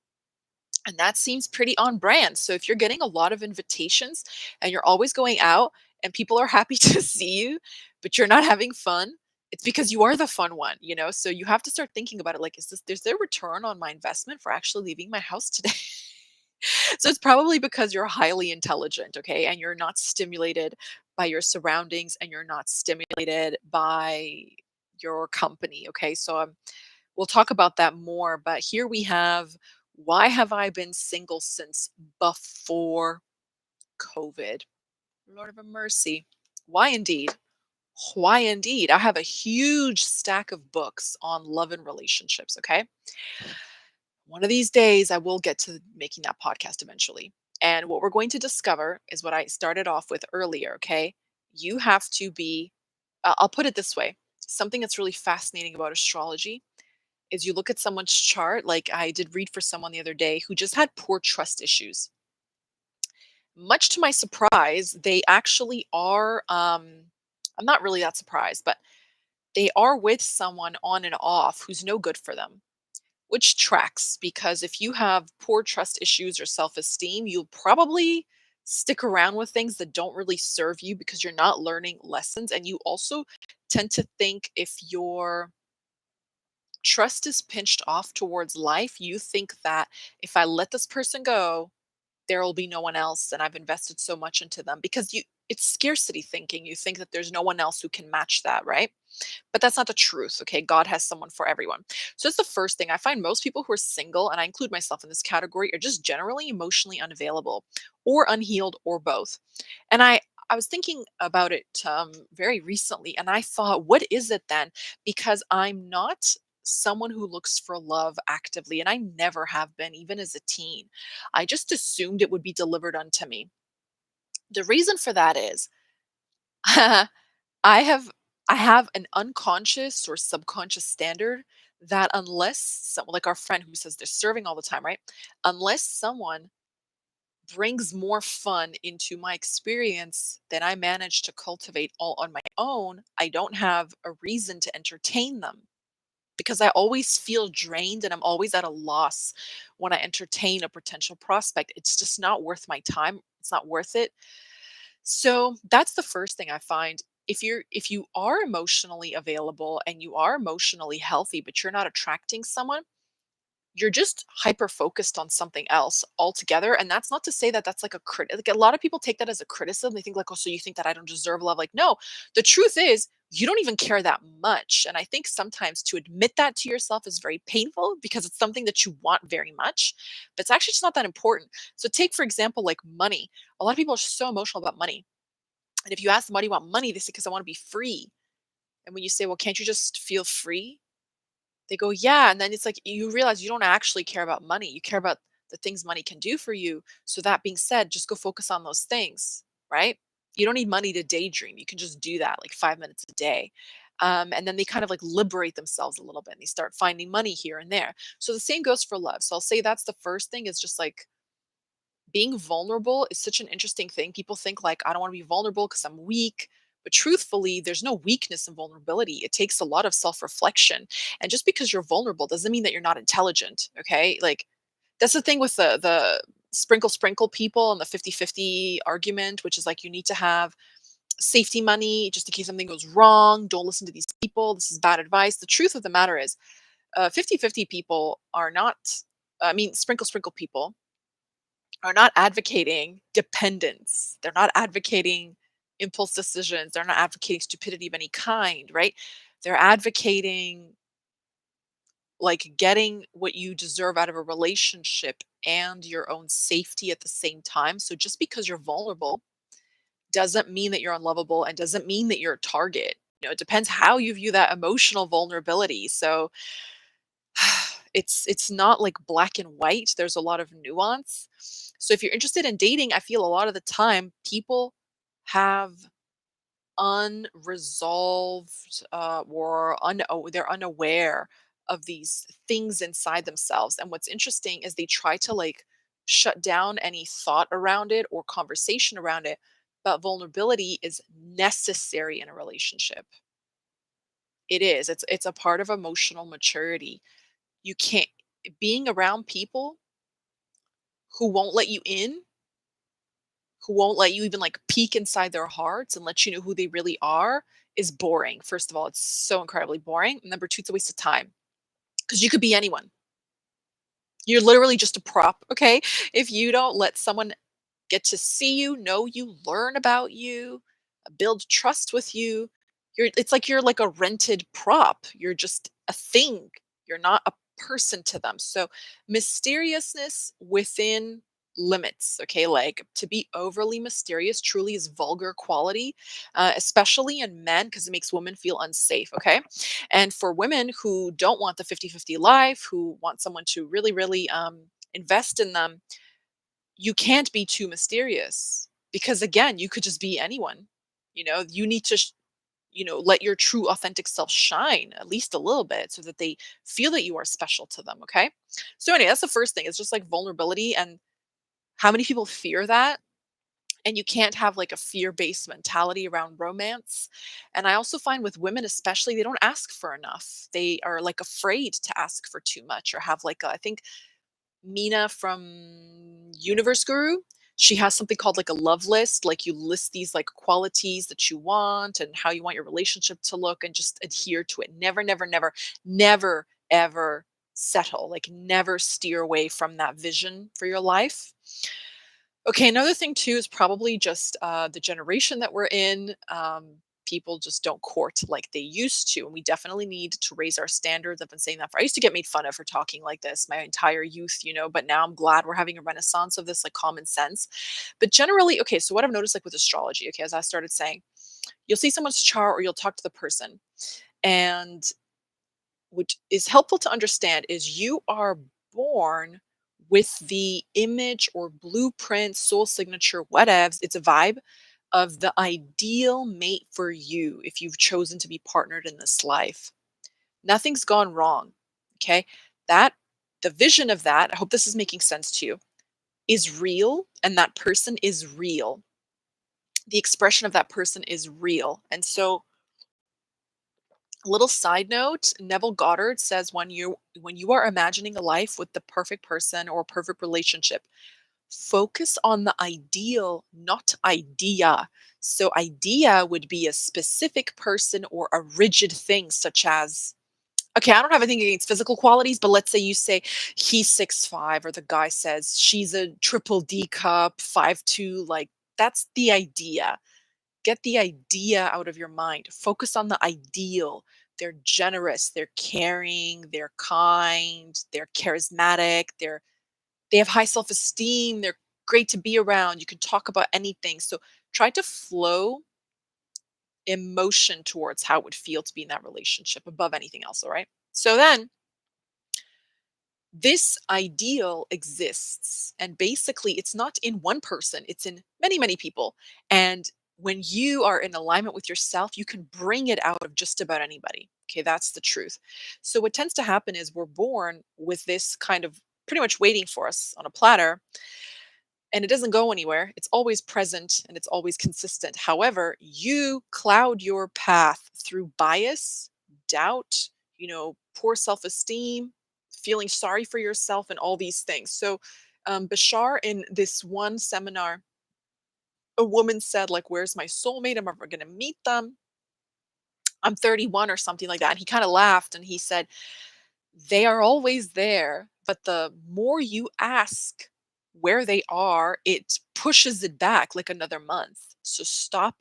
and that seems pretty on brand. So if you're getting a lot of invitations and you're always going out and people are happy to see you, but you're not having fun, it's because you are the fun one, you know? So you have to start thinking about it like, is there return on my investment for actually leaving my house today? So it's probably because you're highly intelligent, okay? And you're not stimulated by your surroundings and you're not stimulated by your company, okay? So we'll talk about that more, but here we have, why have I been single since before COVID? Lord of a mercy. Why indeed? Why indeed? I have a huge stack of books on love and relationships, okay? One of these days, I will get to making that podcast eventually. And what we're going to discover is what I started off with earlier, okay? You have to be, I'll put it this way, something that's really fascinating about astrology is you look at someone's chart, like I did read for someone the other day who just had poor trust issues. Much to my surprise, they actually are, I'm not really that surprised, but they are with someone on and off who's no good for them, which tracks because if you have poor trust issues or self esteem, you'll probably stick around with things that don't really serve you because you're not learning lessons. And you also tend to think if your trust is pinched off towards life, you think that if I let this person go, there will be no one else and I've invested so much into them because you it's scarcity thinking. You think that there's no one else who can match that, right? But that's not the truth, okay? God has someone for everyone. So it's the first thing. I find most people who are single, and I include myself in this category, are just generally emotionally unavailable or unhealed or both. And I was thinking about it very recently, and I thought, what is it then? Because I'm not someone who looks for love actively, and I never have been, even as a teen. I just assumed it would be delivered unto me. The reason for that is I have I have an unconscious or subconscious standard that unless someone like our friend who says they're serving all the time, right? Unless someone brings more fun into my experience than I manage to cultivate all on my own, I don't have a reason to entertain them because I always feel drained and I'm always at a loss when I entertain a potential prospect. It's just not worth my time. It's not worth it. So that's the first thing I find. If you are emotionally available and you are emotionally healthy, but you're not attracting someone, you're just hyper focused on something else altogether. And that's not to say that that's like a like a lot of people take that as a criticism. They think like, oh, so you think that I don't deserve love? Like, no, the truth is you don't even care that much. And I think sometimes to admit that to yourself is very painful because it's something that you want very much, but it's actually just not that important. So take, for example, like money. A lot of people are so emotional about money. And if you ask them, why do you want money? They say, because I want to be free. And when you say, well, can't you just feel free? They go, yeah. And then it's like you realize you don't actually care about money. You care about the things money can do for you. So that being said, just go focus on those things, right? You don't need money to daydream. You can just do that like 5 minutes a day. And then they kind of like liberate themselves a little bit and they start finding money here and there. So the same goes for love. So I'll say that's the first thing, is just like being vulnerable is such an interesting thing. People think like, I don't want to be vulnerable because I'm weak. But truthfully, there's no weakness in vulnerability. It takes a lot of self reflection. And just because you're vulnerable doesn't mean that you're not intelligent. Okay. Like, that's the thing with the sprinkle people and the 50-50 argument, which is like you need to have safety money just in case something goes wrong. Don't listen to these people. This is bad advice. The truth of the matter is, 50-50 people are not, I mean, sprinkle people are not advocating dependence. They're not advocating impulse decisions. They're not advocating stupidity of any kind, right? They're advocating like getting what you deserve out of a relationship and your own safety at the same time. So just because you're vulnerable doesn't mean that you're unlovable and doesn't mean that you're a target. It depends how you view that emotional vulnerability. So it's not like black and white. There's a lot of nuance. So if you're interested in dating, I feel a lot of the time people have unresolved they're unaware of these things inside themselves. And what's interesting is they try to like shut down any thought around it or conversation around it, but vulnerability is necessary in a relationship. It is. It's a part of emotional maturity. You can't, being around people who won't let you in, who won't let you even like peek inside their hearts and let you know who they really are, is boring. First of all, it's so incredibly boring. Number two, it's a waste of time because you could be anyone. You're literally just a prop. Okay. If you don't let someone get to see you, know you, learn about you, build trust with you. It's like you're like a rented prop. You're just a thing. You're not a person to them. So mysteriousness within limits, okay? Like to be overly mysterious truly is vulgar quality, especially in men because it makes women feel unsafe, okay? And for women who don't want the 50-50 life, who want someone to really, really invest in them, you can't be too mysterious because again, you could just be anyone. You need to let your true authentic self shine at least a little bit so that they feel that you are special to them, okay? So anyway, that's the first thing. It's just like vulnerability, and how many people fear that? And you can't have like a fear-based mentality around romance. And I also find with women especially, they don't ask for enough. They are like afraid to ask for too much or have like I think Mina from Universe Guru, she has something called like a love list. Like you list these like qualities that you want and how you want your relationship to look and just adhere to it. Never, never, never, never, ever settle. Like never steer away from that vision for your life. Okay, another thing too is probably just the generation that we're in. People just don't court like they used to, and we definitely need to raise our standards. I've been saying that for. I used to get made fun of for talking like this my entire youth, but now I'm glad we're having a renaissance of this like common sense. But generally, okay, so what I've noticed like with astrology, okay, as I started saying, you'll see someone's chart or you'll talk to the person, and which is helpful to understand is you are born with the image or blueprint, soul signature, whatevs. It's a vibe of the ideal mate for you if you've chosen to be partnered in this life. Nothing's gone wrong. Okay. That the vision of that, I hope this is making sense to you, is real, and that person is real. The expression of that person is real. And so, little side note, Neville Goddard says when you are imagining a life with the perfect person or perfect relationship, focus on the ideal, not idea. So idea would be a specific person or a rigid thing such as, okay, I don't have anything against physical qualities, but let's say you say he's 6'5", or the guy says she's a triple D cup, 5'2", like that's the idea. Get the idea out of your mind. Focus on the ideal. They're generous, they're caring, they're kind, they're charismatic, they have high self-esteem, they're great to be around. You can talk about anything. So try to flow emotion towards how it would feel to be in that relationship above anything else, all right? So then this ideal exists, and basically it's not in one person, it's in many, many people. And When you are in alignment with yourself, you can bring it out of just about anybody. Okay, that's the truth. So, what tends to happen is we're born with this kind of pretty much waiting for us on a platter, and it doesn't go anywhere. It's always present and it's always consistent. However, you cloud your path through bias, doubt, poor self esteem, feeling sorry for yourself, and all these things. So, Bashar, in this one seminar, a woman said, like, "Where's my soulmate? I'm never going to meet them. I'm 31," or something like that. And he kind of laughed and he said, "They are always there, but the more you ask where they are, it pushes it back like another month. So stop."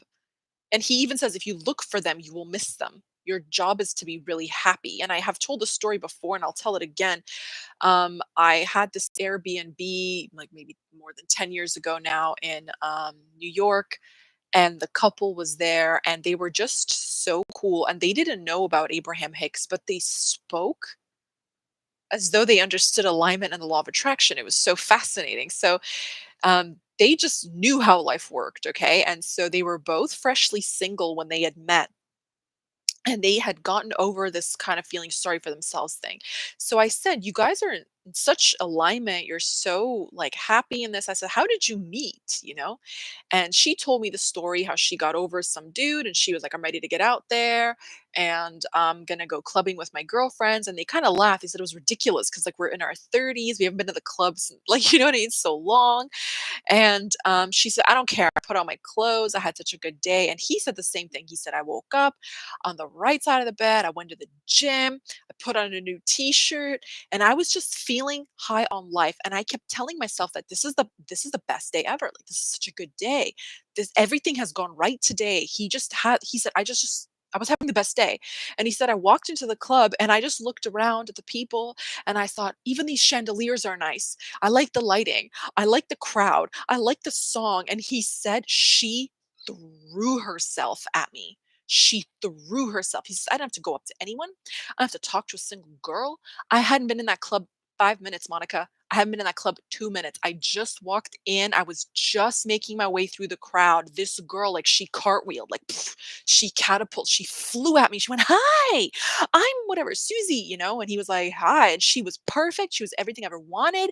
And he even says, if you look for them, you will miss them. Your job is to be really happy. And I have told the story before and I'll tell it again. I had this Airbnb like maybe more than 10 years ago now in New York, and the couple was there and they were just so cool. And they didn't know about Abraham Hicks, but they spoke as though they understood alignment and the law of attraction. It was so fascinating. So they just knew how life worked. Okay. And so they were both freshly single when they had met, and they had gotten over this kind of feeling sorry for themselves thing. So I said, "You guys are in such alignment. You're so like happy in this." I said, "How did you meet?" And she told me the story how she got over some dude and she was like, "I'm ready to get out there and I'm gonna go clubbing with my girlfriends." And they kind of laughed. They said it was ridiculous because like we're in our 30s. We haven't been to the clubs like, you know what I mean, so long. And she said, "I don't care. I put on my clothes. I had such a good day." And he said the same thing. He said, "I woke up on the right side of the bed. I went to the gym. I put on a new t-shirt and I was just feeling high on life." And I kept telling myself that this is the best day ever. Like this is such a good day. This everything has gone right today. He said, I was having the best day. And he said, "I walked into the club and I just looked around at the people and I thought, even these chandeliers are nice. I like the lighting. I like the crowd. I like the song." And he said she threw herself at me. She threw herself. He says, "I didn't have to go up to anyone. I don't have to talk to a single girl. I hadn't been in that club 5 minutes, Monica. I haven't been in that club 2 minutes. I just walked in. I was just making my way through the crowd. This girl, like, she cartwheeled, like, pff, she catapulted, she flew at me. She went, 'Hi, I'm whatever, Susie.'" And he was like, "Hi." And she was perfect. She was everything I ever wanted.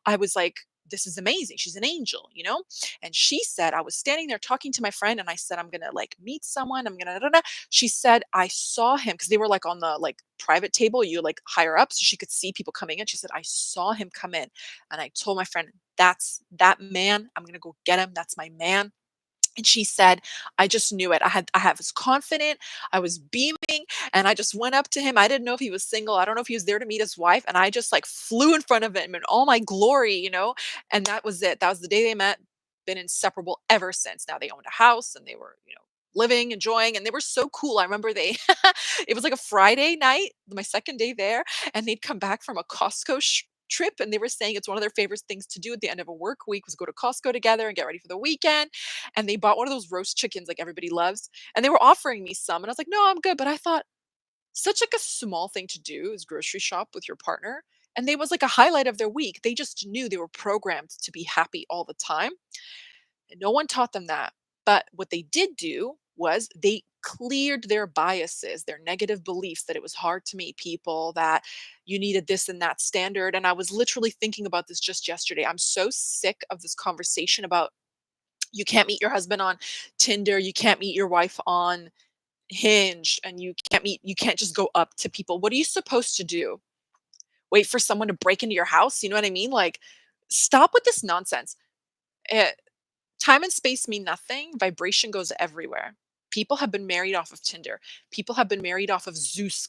I was like, "This is amazing. She's an angel." And she said, I was standing there talking to my friend and I said, "I'm going to like meet someone. I'm going to, da, da, da." She said, "I saw him," because they were like on the like private table, you like higher up. So she could see people coming in. She said, "I saw him come in." And I told my friend, "That's that man. I'm going to go get him. That's my man." And she said, "I just knew it. I was confident. I was beaming and I just went up to him. I didn't know if he was single. I don't know if he was there to meet his wife. And I just like flew in front of him in all my glory. And that was it. That was the day they met. Been inseparable ever since. Now they owned a house and they were, living, enjoying, and they were so cool. I remember they it was like a Friday night, my second day there, and they'd come back from a Costco trip and they were saying it's one of their favorite things to do at the end of a work week was go to Costco together and get ready for the weekend. And they bought one of those roast chickens like everybody loves. And they were offering me some. And I was like, "No, I'm good." But I thought, such like a small thing to do is grocery shop with your partner. And they was like a highlight of their week. They just knew they were programmed to be happy all the time. And no one taught them that. But what they did do was they cleared their biases, their negative beliefs that it was hard to meet people, that you needed this and that standard. And I was literally thinking about this just yesterday. I'm so sick of this conversation about you can't meet your husband on Tinder, you can't meet your wife on Hinge, and you can't just go up to people. What are you supposed to do? Wait for someone to break into your house? You know what I mean? Like, stop with this nonsense. Eh, Time and space mean nothing. Vibration goes everywhere. People have been married off of Tinder. People have been married off of Zeus,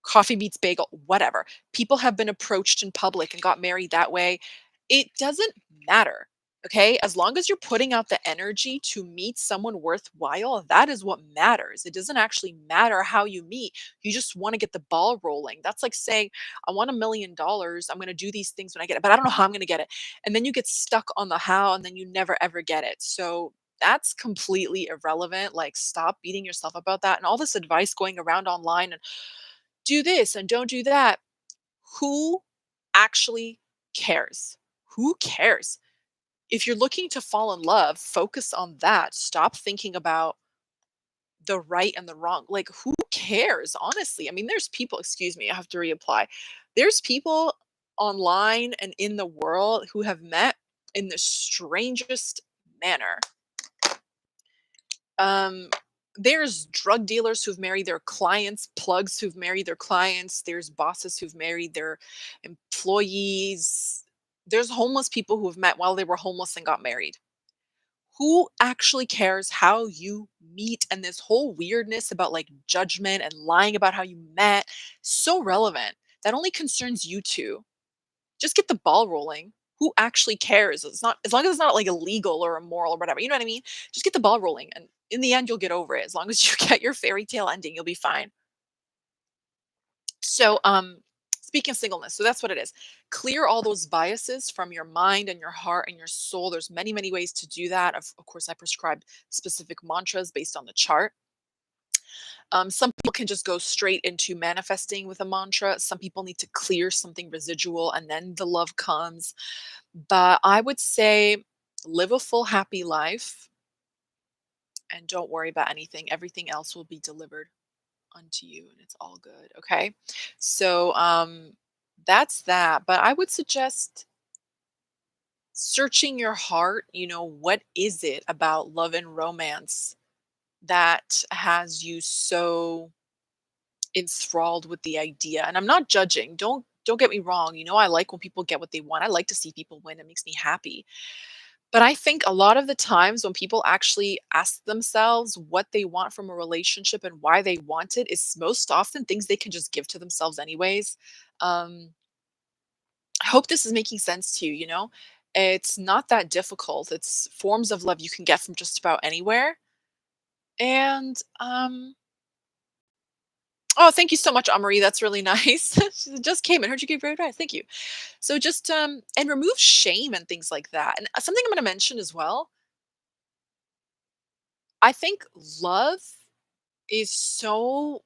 coffee meets bagel, whatever. People have been approached in public and got married that way. It doesn't matter. Okay. As long as you're putting out the energy to meet someone worthwhile, that is what matters. It doesn't actually matter how you meet. You just want to get the ball rolling. That's like saying, "I want $1 million. I'm going to do these things when I get it, but I don't know how I'm going to get it." And then you get stuck on the how and then you never ever get it. So that's completely irrelevant. Like, stop beating yourself about that. And all this advice going around online and do this and don't do that. Who actually cares? Who cares? If you're looking to fall in love, focus on that. Stop thinking about the right and the wrong. Like, who cares? Honestly. I mean, there's people, excuse me, I have to reapply. There's people online and in the world who have met in the strangest manner. Um, there's drug dealers who've married their clients, plugs who've married their clients, there's bosses who've married their employees. There's homeless people who have met while they were homeless and got married. Who actually cares how you meet? And this whole weirdness about like judgment and lying about how you met, so relevant. That only concerns you two. Just get the ball rolling. Who actually cares? It's not, as long as it's not like illegal or immoral or whatever. You know what I mean? Just get the ball rolling, and in the end, you'll get over it. As long as you get your fairy tale ending, you'll be fine. So, speaking of singleness, so that's what it is. Clear all those biases from your mind and your heart and your soul. There's many, many ways to do that. Of course, I prescribe specific mantras based on the chart. Some people can just go straight into manifesting with a mantra. Some people need to clear something residual and then the love comes. But I would say live a full, happy life and don't worry about anything. Everything else will be delivered unto you and it's all good. Okay. So, that's that. But I would suggest searching your heart. What is it about love and romance that has you so enthralled with the idea? And I'm not judging. Don't get me wrong. I like when people get what they want. I like to see people win. It makes me happy. But I think a lot of the times when people actually ask themselves what they want from a relationship and why they want it is most often things they can just give to themselves anyways. Um, I hope this is making sense to you, It's not that difficult. It's forms of love you can get from just about anywhere. And oh, thank you so much, Amari. That's really nice. She just came and heard you give great advice. Thank you. So just and remove shame and things like that. And something I'm going to mention as well. I think love is so,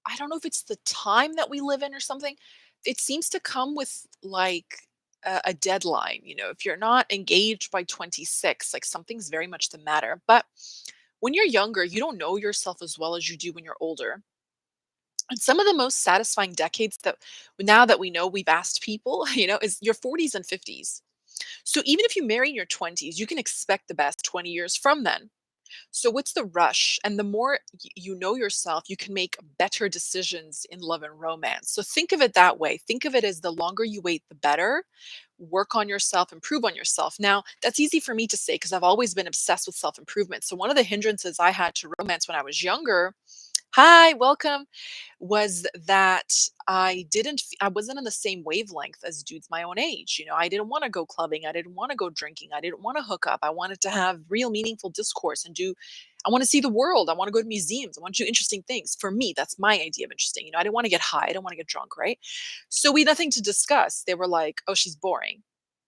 I don't know if it's the time that we live in or something. It seems to come with like a deadline. If you're not engaged by 26, like something's very much the matter. But when you're younger, you don't know yourself as well as you do when you're older. And some of the most satisfying decades that now that we know, we've asked people, is your 40s and 50s. So even if you marry in your 20s, you can expect the best 20 years from then. So what's the rush? And the more you know yourself, you can make better decisions in love and romance. So think of it that way. Think of it as the longer you wait, the better. Work on yourself, improve on yourself. Now, that's easy for me to say because I've always been obsessed with self improvement. So one of the hindrances I had to romance when I was younger, hi, welcome, was that I wasn't on the same wavelength as dudes my own age. I didn't want to go clubbing, I didn't want to go drinking, I didn't want to hook up. I wanted to have real meaningful discourse and do I want to see the world. I want to go to museums. I want to do interesting things. For me, that's my idea of interesting. I didn't want to get high. I didn't want to get drunk, right? So we had nothing to discuss. They were like, "Oh, she's boring."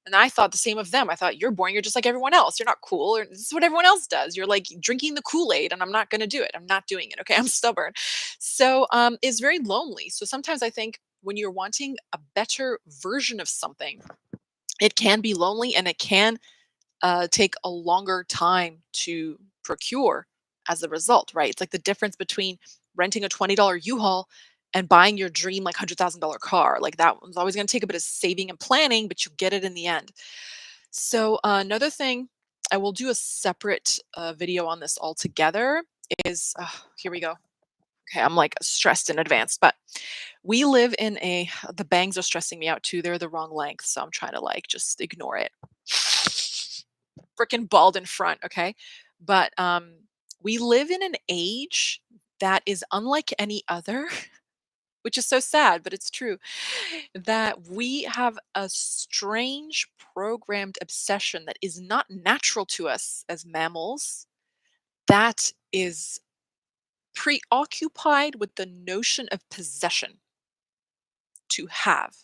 And I thought the same of them. I thought, "You're boring. You're just like everyone else. You're not cool. Or this is what everyone else does. You're like drinking the Kool-Aid and I'm not going to do it. I'm not doing it. Okay? I'm stubborn." So, it's very lonely. So sometimes I think when you're wanting a better version of something, it can be lonely and it can take a longer time to procure as a result, right? It's like the difference between renting a $20 U-Haul and buying your dream like $100,000 car. Like that one's always going to take a bit of saving and planning, but you get it in the end. So another thing, I will do a separate video on this altogether. Is here we go. Okay, I'm like stressed in advance, but we live in a the bangs are stressing me out too. They're the wrong length, so I'm trying to like just ignore it. Freaking bald in front, okay? But we live in an age that is unlike any other, which is so sad, but it's true, that we have a strange programmed obsession that is not natural to us as mammals, that is preoccupied with the notion of possession, to have.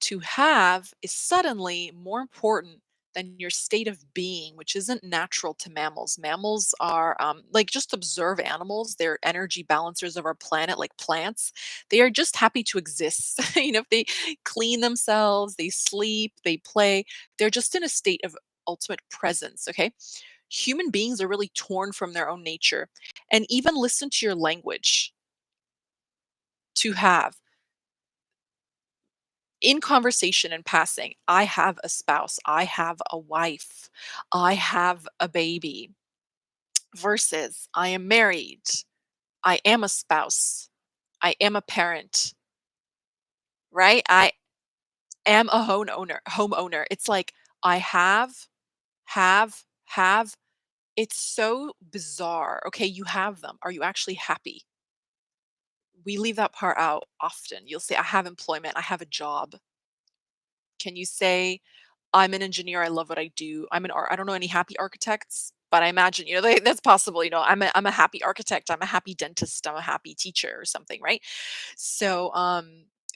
To have is suddenly more important than your state of being, which isn't natural to mammals. Mammals are like just observe animals. They're energy balancers of our planet, like plants. They are just happy to exist. They clean themselves, they sleep, they play. They're just in a state of ultimate presence. Okay. Human beings are really torn from their own nature and even listen to your language to have in conversation and passing, I have a spouse, I have a wife, I have a baby, versus I am married, I am a spouse, I am a parent, right? I am a homeowner. It's like I have. It's so bizarre. Okay, you have them. Are you actually happy? We leave that part out often. You'll say, I have employment, I have a job. Can you say, I'm an engineer, I love what I do. I don't know any happy architects, but I imagine, that's possible. I'm a happy architect, I'm a happy dentist, I'm a happy teacher or something, right? So,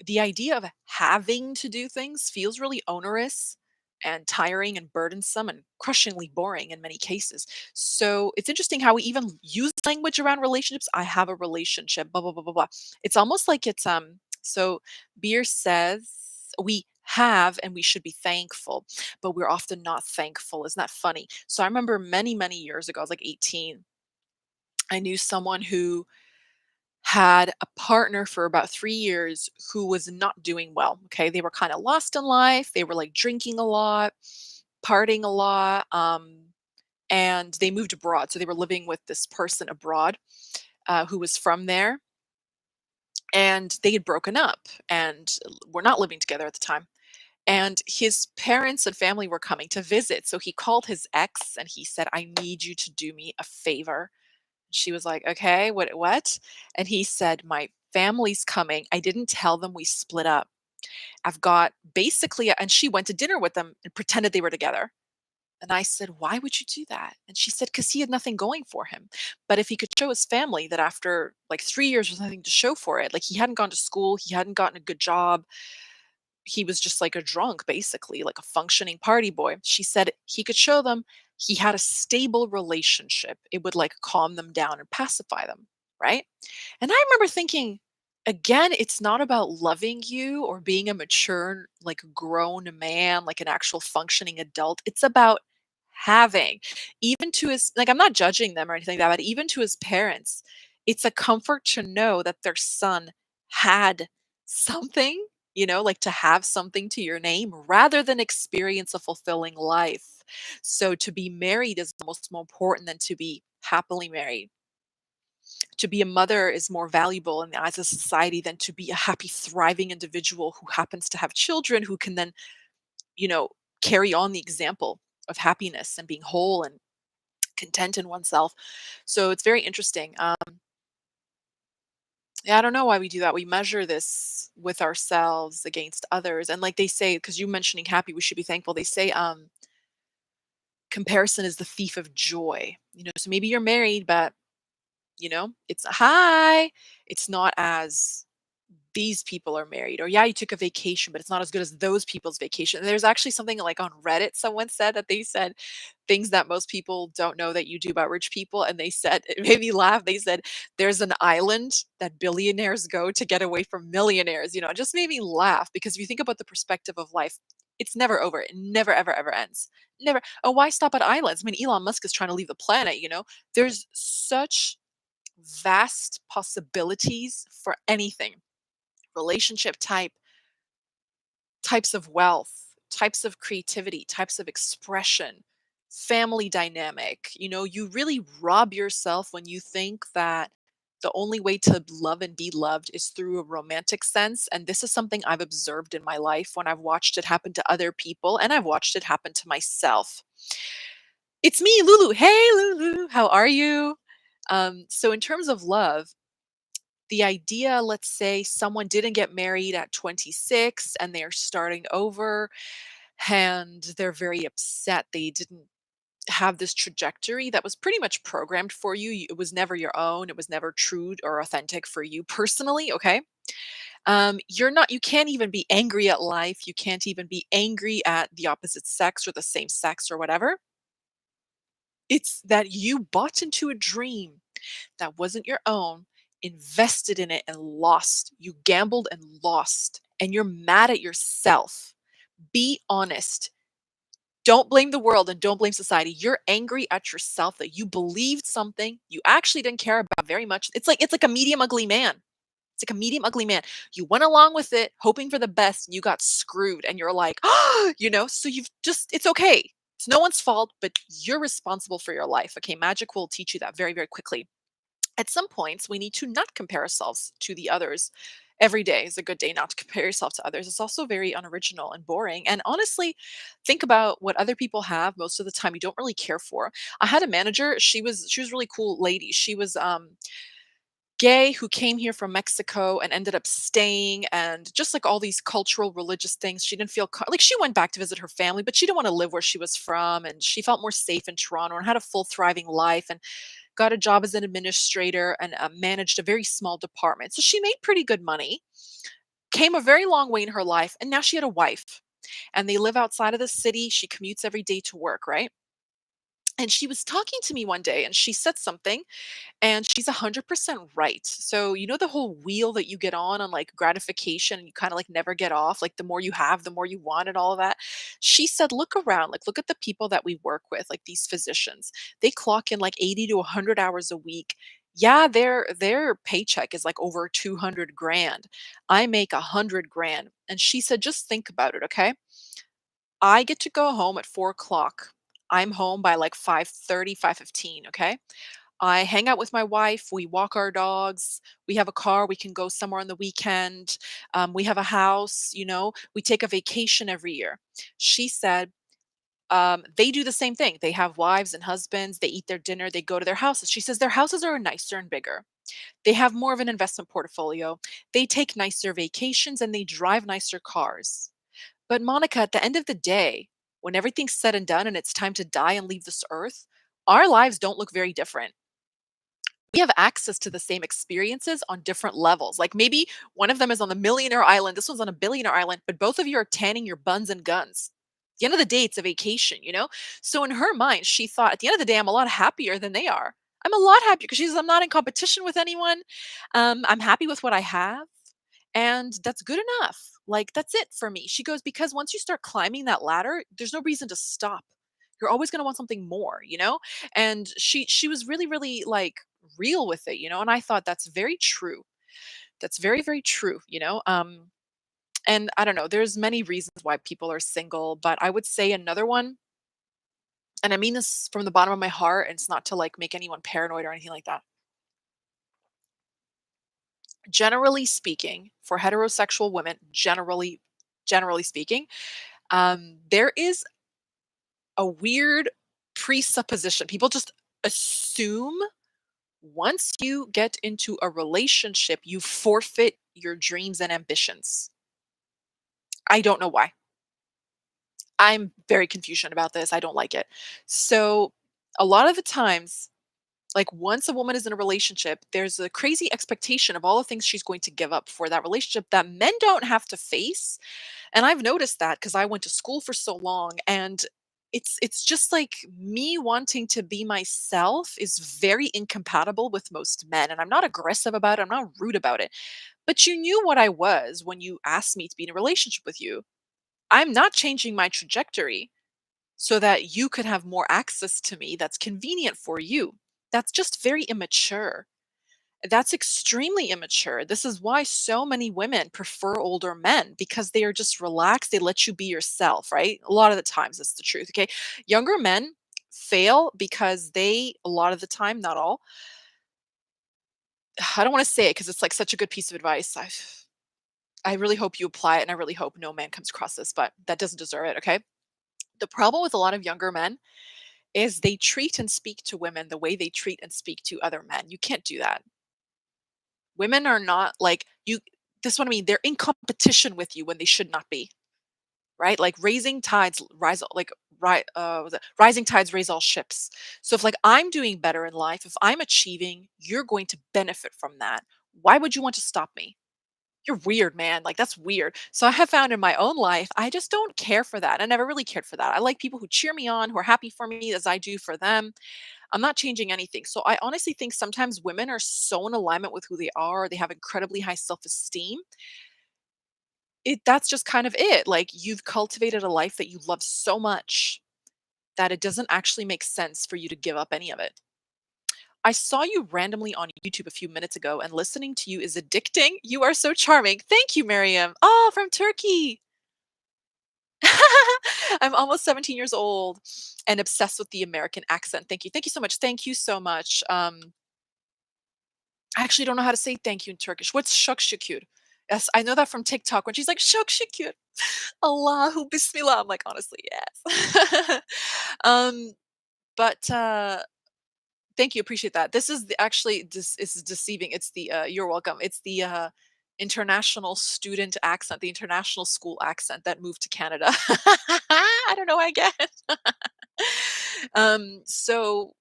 the idea of having to do things feels really onerous and tiring and burdensome and crushingly boring in many cases. So, it's interesting how we even use language around relationships. I have a relationship, blah blah blah blah blah. It's almost like so Beer says we have and we should be thankful, but we're often not thankful. Isn't that funny? So I remember many, many years ago, I was like 18. I knew someone who had a partner for about 3 years who was not doing well. Okay. They were kind of lost in life. They were like drinking a lot, partying a lot. And they moved abroad. So they were living with this person abroad who was from there. And they had broken up and were not living together at the time. And his parents and family were coming to visit. So he called his ex and he said, I need you to do me a favor. She was like, okay, what? And he said, my family's coming. I didn't tell them we split up. I've got basically, and she went to dinner with them and pretended they were together. And I said, why would you do that? And she said, because he had nothing going for him. But if he could show his family that after like 3 years with nothing to show for it, like he hadn't gone to school, he hadn't gotten a good job, he was just like a drunk, basically, like a functioning party boy. She said he could show them he had a stable relationship. It would like calm them down and pacify them, right? And I remember thinking, again, it's not about loving you or being a mature, like grown man, like an actual functioning adult. It's about having, even to his, like, I'm not judging them or anything like that, but even to his parents, it's a comfort to know that their son had something, like to have something to your name rather than experience a fulfilling life. So to be married is almost more important than to be happily married. To be a mother is more valuable in the eyes of society than to be a happy, thriving individual who happens to have children who can then, you know, carry on the example of happiness and being whole and content in oneself. So it's very interesting. Yeah, I don't know why we do that. We measure this with ourselves against others. And like they say, because you mentioning happy, we should be thankful. They say comparison is the thief of joy. So maybe you're married, but it's hi. It's not as these people are married, or yeah, you took a vacation, but it's not as good as those people's vacation. And there's actually something like on Reddit, someone said that they said things that most people don't know that you do about rich people. And they said, it made me laugh. They said, there's an island that billionaires go to get away from millionaires. It just made me laugh because if you think about the perspective of life, it's never over. It never, ever, ever ends. Never. Oh, why stop at islands? I mean, Elon Musk is trying to leave the planet. There's such vast possibilities for anything, relationship types of wealth, types of creativity, types of expression, family dynamic. You really rob yourself when you think that the only way to love and be loved is through a romantic sense. And this is something I've observed in my life when I've watched it happen to other people and I've watched it happen to myself. It's me, Lulu. Hey, Lulu. How are you? So, in terms of love, the idea, let's say someone didn't get married at 26 and they're starting over and they're very upset they didn't have this trajectory that was pretty much programmed for you. It was never your own, it was never true or authentic for you personally. Okay. You can't even be angry at life. You can't even be angry at the opposite sex or the same sex or whatever. It's that you bought into a dream that wasn't your own, invested in it and lost. You gambled and lost, and you're mad at yourself. Be honest. Don't blame the world and don't blame society. You're angry at yourself that you believed something you actually didn't care about very much. It's like a medium ugly man. It's like a medium ugly man. You went along with it, hoping for the best, and you got screwed. And you're like, so it's okay. It's no one's fault, but you're responsible for your life. Okay. Magic will teach you that very, very quickly. At some points, we need to not compare ourselves to the others. Every day is a good day not to compare yourself to others. It's also very unoriginal and boring. And honestly, think about what other people have most of the time you don't really care for. I had a manager, she was a really cool lady. She was gay who came here from Mexico and ended up staying, and just like all these cultural religious things, she didn't feel like she went back to visit her family, but she didn't want to live where she was from, and she felt more safe in Toronto and had a full thriving life, and got a job as an administrator and managed a very small department. So she made pretty good money, came a very long way in her life, and now she had a wife. And they live outside of the city. She commutes every day to work, right? And she was talking to me one day and she said something, and she's 100% right. So, the whole wheel that you get on like gratification and you kind of like never get off, like the more you have, the more you want and all of that. She said, look around, like look at the people that we work with, like these physicians. They clock in like 80 to 100 hours a week. Yeah, their paycheck is like over 200 grand. I make 100 grand. And she said, just think about it, okay? I get to go home at 4 o'clock. I'm home by like 5:30, 5:15. Okay. I hang out with my wife. We walk our dogs. We have a car. We can go somewhere on the weekend. We have a house. We take a vacation every year. She said they do the same thing. They have wives and husbands. They eat their dinner. They go to their houses. She says their houses are nicer and bigger. They have more of an investment portfolio. They take nicer vacations and they drive nicer cars. But Monica, at the end of the day, when everything's said and done and it's time to die and leave this earth, our lives don't look very different. We have access to the same experiences on different levels. Like maybe one of them is on the millionaire island, this one's on a billionaire island, but both of you are tanning your buns and guns. At the end of the day, it's a vacation. So in her mind, she thought at the end of the day, I'm a lot happier than they are. I'm a lot happier because she says, I'm not in competition with anyone. I'm happy with what I have. And that's good enough. Like, that's it for me. She goes, because once you start climbing that ladder, there's no reason to stop. You're always going to want something more. And she was really, really like real with it. And I thought that's very true. That's very, very true. And I don't know, there's many reasons why people are single, but I would say another one, and I mean this from the bottom of my heart, and it's not to like make anyone paranoid or anything like that. Generally speaking, for heterosexual women, generally speaking, there is a weird presupposition. People just assume once you get into a relationship, you forfeit your dreams and ambitions. I don't know why. I'm very confusion about this. I don't like it. So, a lot of the times, like once a woman is in a relationship, there's a crazy expectation of all the things she's going to give up for that relationship that men don't have to face. And I've noticed that because I went to school for so long, and it's just like me wanting to be myself is very incompatible with most men. And I'm not aggressive about it. I'm not rude about it. But you knew what I was when you asked me to be in a relationship with you. I'm not changing my trajectory so that you could have more access to me that's convenient for you. That's just very immature. That's extremely immature. This is why so many women prefer older men because they are just relaxed. They let you be yourself, right? A lot of the times, that's the truth. Okay. Younger men fail because a lot of the time, not all, I don't want to say it because it's like such a good piece of advice. I really hope you apply it, and I really hope no man comes across this, but that doesn't deserve it. Okay. The problem with a lot of younger men is they treat and speak to women the way they treat and speak to other men. You can't do that. Women are not like you. This is what I mean. They're in competition with you when they should not be, right? Like raising tides rise, like rising tides raise all ships. So if like I'm doing better in life, if I'm achieving, you're going to benefit from that. Why would you want to stop me? You're weird, man. Like, that's weird. So I have found in my own life, I just don't care for that. I never really cared for that. I like people who cheer me on, who are happy for me as I do for them. I'm not changing anything. So I honestly think sometimes women are so in alignment with who they are, they have incredibly high self-esteem. That's just kind of it. Like, you've cultivated a life that you love so much that it doesn't actually make sense for you to give up any of it. I saw you randomly on YouTube a few minutes ago, and listening to you is addicting. You are so charming. Thank you, Miriam. Oh, from Turkey. I'm almost 17 years old and obsessed with the American accent. Thank you. Thank you so much. Thank you so much. I actually don't know how to say thank you in Turkish. What's shukşükür? Yes, I know that from TikTok when she's like shukşükür. Allahu Bismillah. I'm like, honestly, yes. um, but thank you, appreciate that. This is it's deceiving. It's the you're welcome. It's the international student accent, the international school accent that moved to Canada. I don't know, I guess. So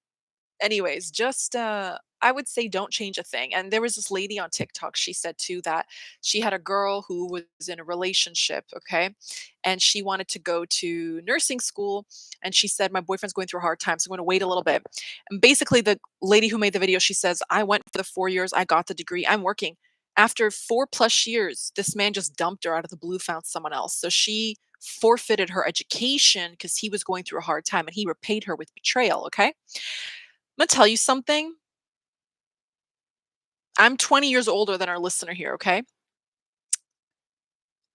anyways, just I would say don't change a thing. And there was this lady on TikTok, she said too that she had a girl who was in a relationship, okay? And she wanted to go to nursing school, and she said my boyfriend's going through a hard time, so I'm going to wait a little bit. And basically the lady who made the video, she says, "I went for the 4 years, I got the degree, I'm working." After 4 plus years, this man just dumped her out of the blue, found someone else. So she forfeited her education because he was going through a hard time, and he repaid her with betrayal, okay? Imma tell you something. I'm 20 years older than our listener here, okay?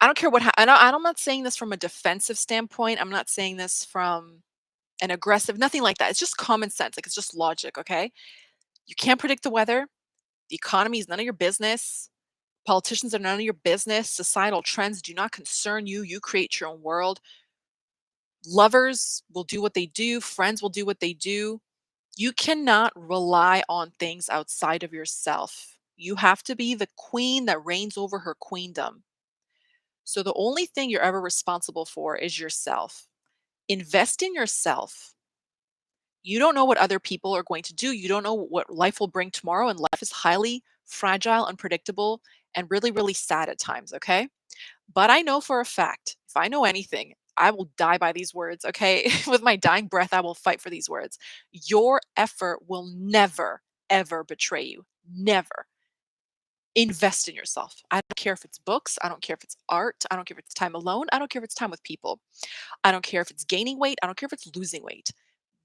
I don't care what and I'm not saying this from a defensive standpoint. I'm not saying this from an aggressive, nothing like that. It's just common sense. Like, it's just logic, okay? You can't predict the weather. The economy is none of your business. Politicians are none of your business. Societal trends do not concern you. You create your own world. Lovers will do what they do. Friends will do what they do. You cannot rely on things outside of yourself. You have to be the queen that reigns over her queendom. So the only thing you're ever responsible for is yourself. Invest in yourself. You don't know what other people are going to do. You don't know what life will bring tomorrow. And life is highly fragile, unpredictable, and really, really sad at times. Okay. But I know for a fact, if I know anything, I will die by these words. Okay. With my dying breath, I will fight for these words. Your effort will never, ever betray you. Never. Invest in yourself. I don't care if it's books. I don't care if it's art. I don't care if it's time alone. I don't care if it's time with people. I don't care if it's gaining weight. I don't care if it's losing weight.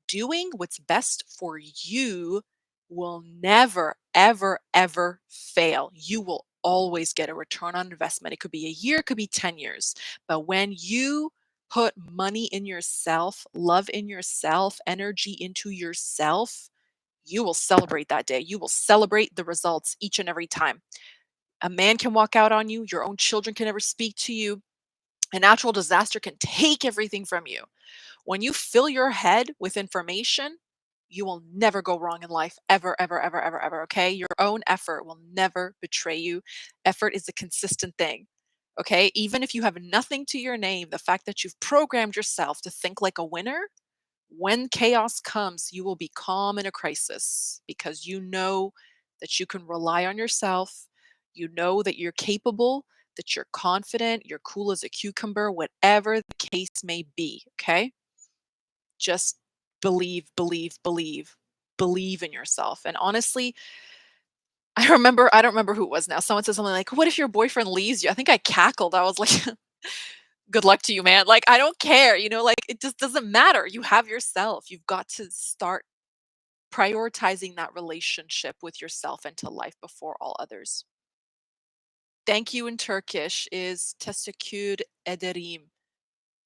Doing what's best for you will never, ever, ever fail. You will always get a return on investment. It could be a year, it could be 10 years. But when you put money in yourself, love in yourself, energy into yourself, you will celebrate that day. You will celebrate the results each and every time. A man can walk out on you, your own children can never speak to you. A natural disaster can take everything from you. When you fill your head with information, you will never go wrong in life, ever, ever, ever, ever, ever. Okay. Your own effort will never betray you. Effort is a consistent thing. Okay. Even if you have nothing to your name, the fact that you've programmed yourself to think like a winner, when chaos comes, you will be calm in a crisis because you know that you can rely on yourself. You know that you're capable, that you're confident, you're cool as a cucumber, whatever the case may be. Okay. Just believe, believe, believe, believe in yourself. And honestly, I don't remember who it was now. Someone said something like, "What if your boyfriend leaves you?" I think I cackled. I was like, "Good luck to you, man." Like, I don't care, like, it just doesn't matter. You have yourself. You've got to start prioritizing that relationship with yourself and to life before all others. Thank you in Turkish is teşekkür ederim.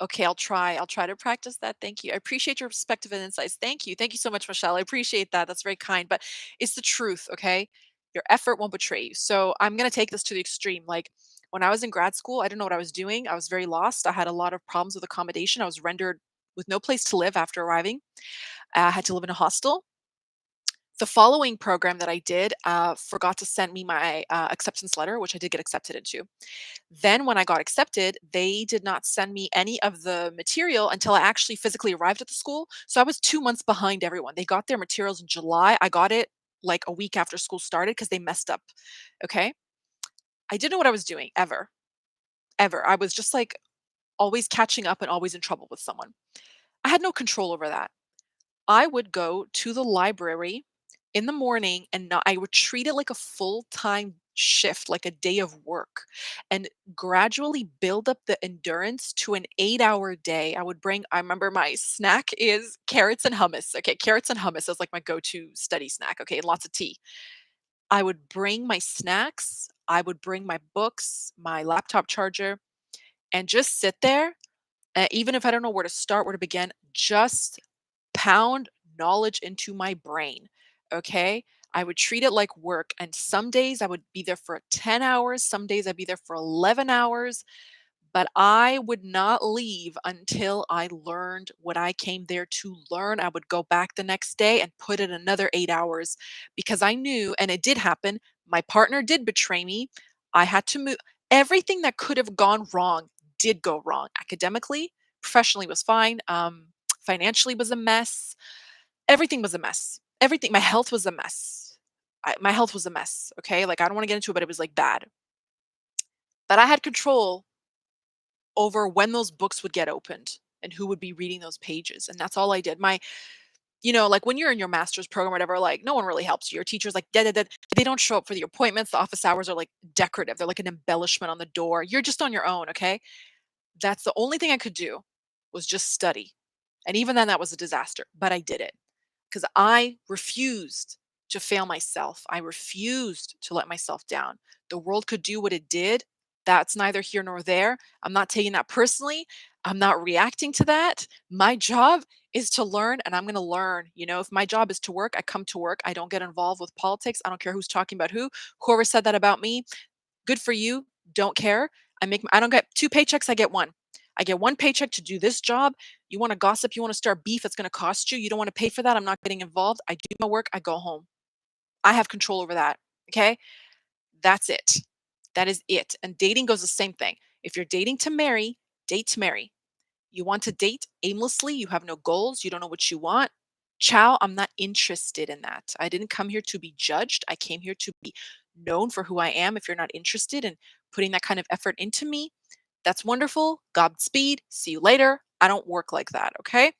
Okay, I'll try. I'll try to practice that. Thank you. I appreciate your perspective and insights. Thank you. Thank you so much, Michelle. I appreciate that. That's very kind. But it's the truth, okay? Your effort won't betray you. So I'm going to take this to the extreme. Like, when I was in grad school, I didn't know what I was doing. I was very lost. I had a lot of problems with accommodation. I was rendered with no place to live after arriving. I had to live in a hostel. The following program that I did forgot to send me my acceptance letter, which I did get accepted into. Then when I got accepted, they did not send me any of the material until I actually physically arrived at the school. So I was 2 months behind everyone. They got their materials in July. I got it like a week after school started because they messed up. Okay. I didn't know what I was doing ever, ever. I was just like always catching up and always in trouble with someone. I had no control over that. I would go to the library in the morning and not, I would treat it like a full-time shift, like a day of work, and gradually build up the endurance to an 8-hour day. I remember my snack is carrots and hummus. Okay, carrots and hummus is like my go-to study snack. Okay, and lots of tea. I would bring my snacks, I would bring my books, my laptop charger, and just sit there. Even if I don't know where to start, where to begin, just pound knowledge into my brain. Okay. I would treat it like work. And some days I would be there for 10 hours. Some days I'd be there for 11 hours. But I would not leave until I learned what I came there to learn. I would go back the next day and put in another 8 hours because I knew, and it did happen. My partner did betray me. I had to move. Everything that could have gone wrong did go wrong. Academically, professionally was fine. Financially was a mess. Everything was a mess. Everything. My health was a mess. My health was a mess. Okay. Like, I don't want to get into it, but it was like bad. But I had control over when those books would get opened and who would be reading those pages. And that's all I did. Like when you're in your master's program or whatever, like no one really helps you. Your teacher's like, da, da, da. They don't show up for the appointments. The office hours are like decorative. They're like an embellishment on the door. You're just on your own. Okay. That's the only thing I could do was just study. And even then, that was a disaster, but I did it because I refused to fail myself. I refused to let myself down. The world could do what it did. That's neither here nor there. I'm not taking that personally. I'm not reacting to that. My job is to learn, and I'm going to learn. If my job is to work, I come to work. I don't get involved with politics. I don't care who's talking about who. Whoever said that about me, good for you. Don't care. I don't get two paychecks, I get one. I get one paycheck to do this job. You want to gossip, you want to start beef, it's going to cost you. You don't want to pay for that. I'm not getting involved. I do my work, I go home. I have control over that. Okay? That's it. That is it. And dating goes the same thing. If you're dating to marry, date to marry. You want to date aimlessly, you have no goals, you don't know what you want. Ciao, I'm not interested in that. I didn't come here to be judged. I came here to be known for who I am. If you're not interested in putting that kind of effort into me, that's wonderful. Godspeed. See you later. I don't work like that. Okay.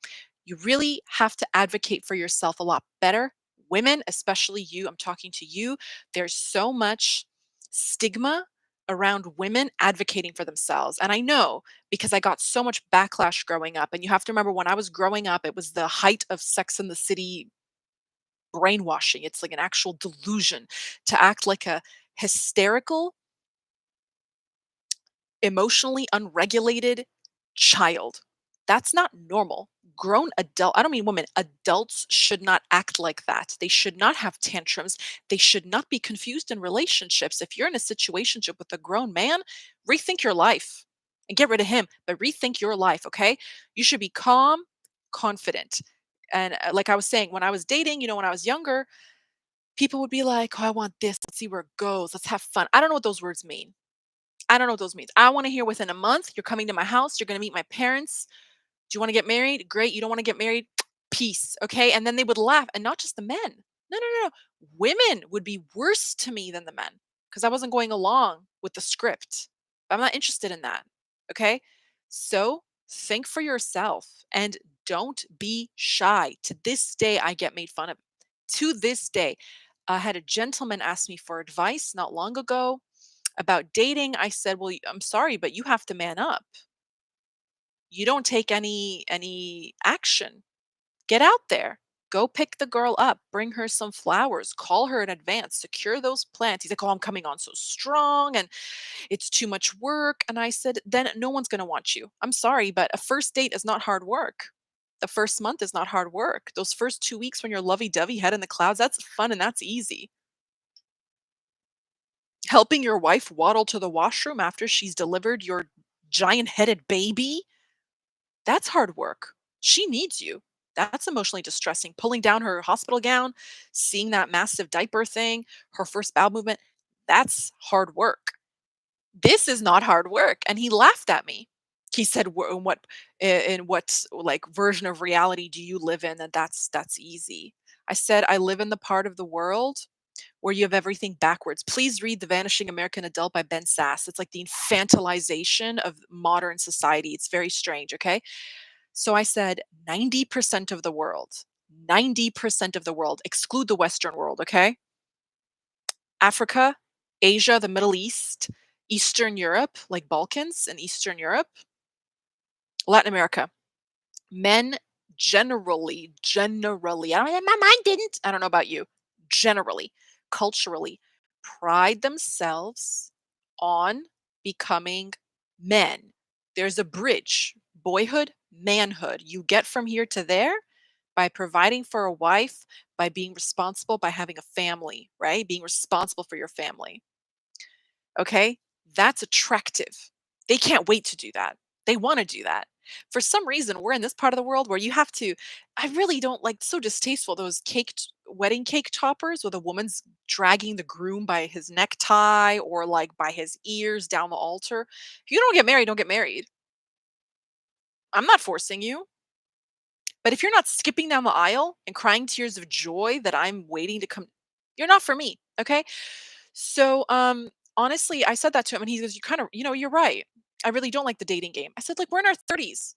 You really have to advocate for yourself a lot better. Women, especially you, I'm talking to you. There's so much stigma around women advocating for themselves. And I know because I got so much backlash growing up. And you have to remember when I was growing up, it was the height of Sex in the City brainwashing. It's like an actual delusion to act like a hysterical, emotionally unregulated child. That's not normal. Grown adult, I don't mean women, adults should not act like that. They should not have tantrums. They should not be confused in relationships. If you're in a situationship with a grown man, rethink your life and get rid of him, but rethink your life, okay? You should be calm, confident. And like I was saying, when I was dating, when I was younger, people would be like, "Oh, I want this. Let's see where it goes. Let's have fun." I don't know what those words mean. I don't know what those means. I want to hear within a month, you're coming to my house, you're going to meet my parents. Do you want to get married? Great. You don't want to get married? Peace. Okay. And then they would laugh. And not just the men. No, no, no, no. Women would be worse to me than the men because I wasn't going along with the script. I'm not interested in that. Okay. So think for yourself and don't be shy. To this day, I get made fun of. To this day, I had a gentleman ask me for advice not long ago about dating. I said, "Well, I'm sorry, but you have to man up. You don't take any action. Get out there. Go pick the girl up, bring her some flowers, call her in advance, secure those plans." He's like, "Oh, I'm coming on so strong and it's too much work." And I said, "Then no one's going to want you. I'm sorry, but a first date is not hard work. The first month is not hard work. Those first 2 weeks when you're lovey-dovey, head in the clouds, that's fun and that's easy. Helping your wife waddle to the washroom after she's delivered your giant-headed baby, that's hard work. She needs you. That's emotionally distressing. Pulling down her hospital gown, seeing that massive diaper thing, her first bowel movement, that's hard work. This is not hard work." And he laughed at me. He said, In what like version of reality do you live in? And that's easy." I said, "I live in the part of the world where you have everything backwards. Please read The Vanishing American Adult by Ben Sass. It's like the infantilization of modern society. It's very strange, okay? So I said 90% of the world, 90% of the world, exclude the Western world, okay? Africa, Asia, the Middle East, Eastern Europe, like Balkans and Eastern Europe, Latin America. Men generally, I don't, my mind didn't. I don't know about you. Generally, culturally, pride themselves on becoming men. There's a bridge, boyhood, manhood. You get from here to there by providing for a wife, by being responsible, by having a family, right? Being responsible for your family. Okay? That's attractive. They can't wait to do that. They wanna do that. For some reason, we're in this part of the world where you have to I really don't like so distasteful, those wedding cake toppers where the woman's dragging the groom by his necktie or, like, by his ears down the altar. If you don't get married, don't get married. I'm not forcing you. But if you're not skipping down the aisle and crying tears of joy that I'm waiting to come, you're not for me, okay? So, honestly, I said that to him and he goes, "You kind of, you're right. I really don't like the dating game." I said, "Like, we're in our 30s.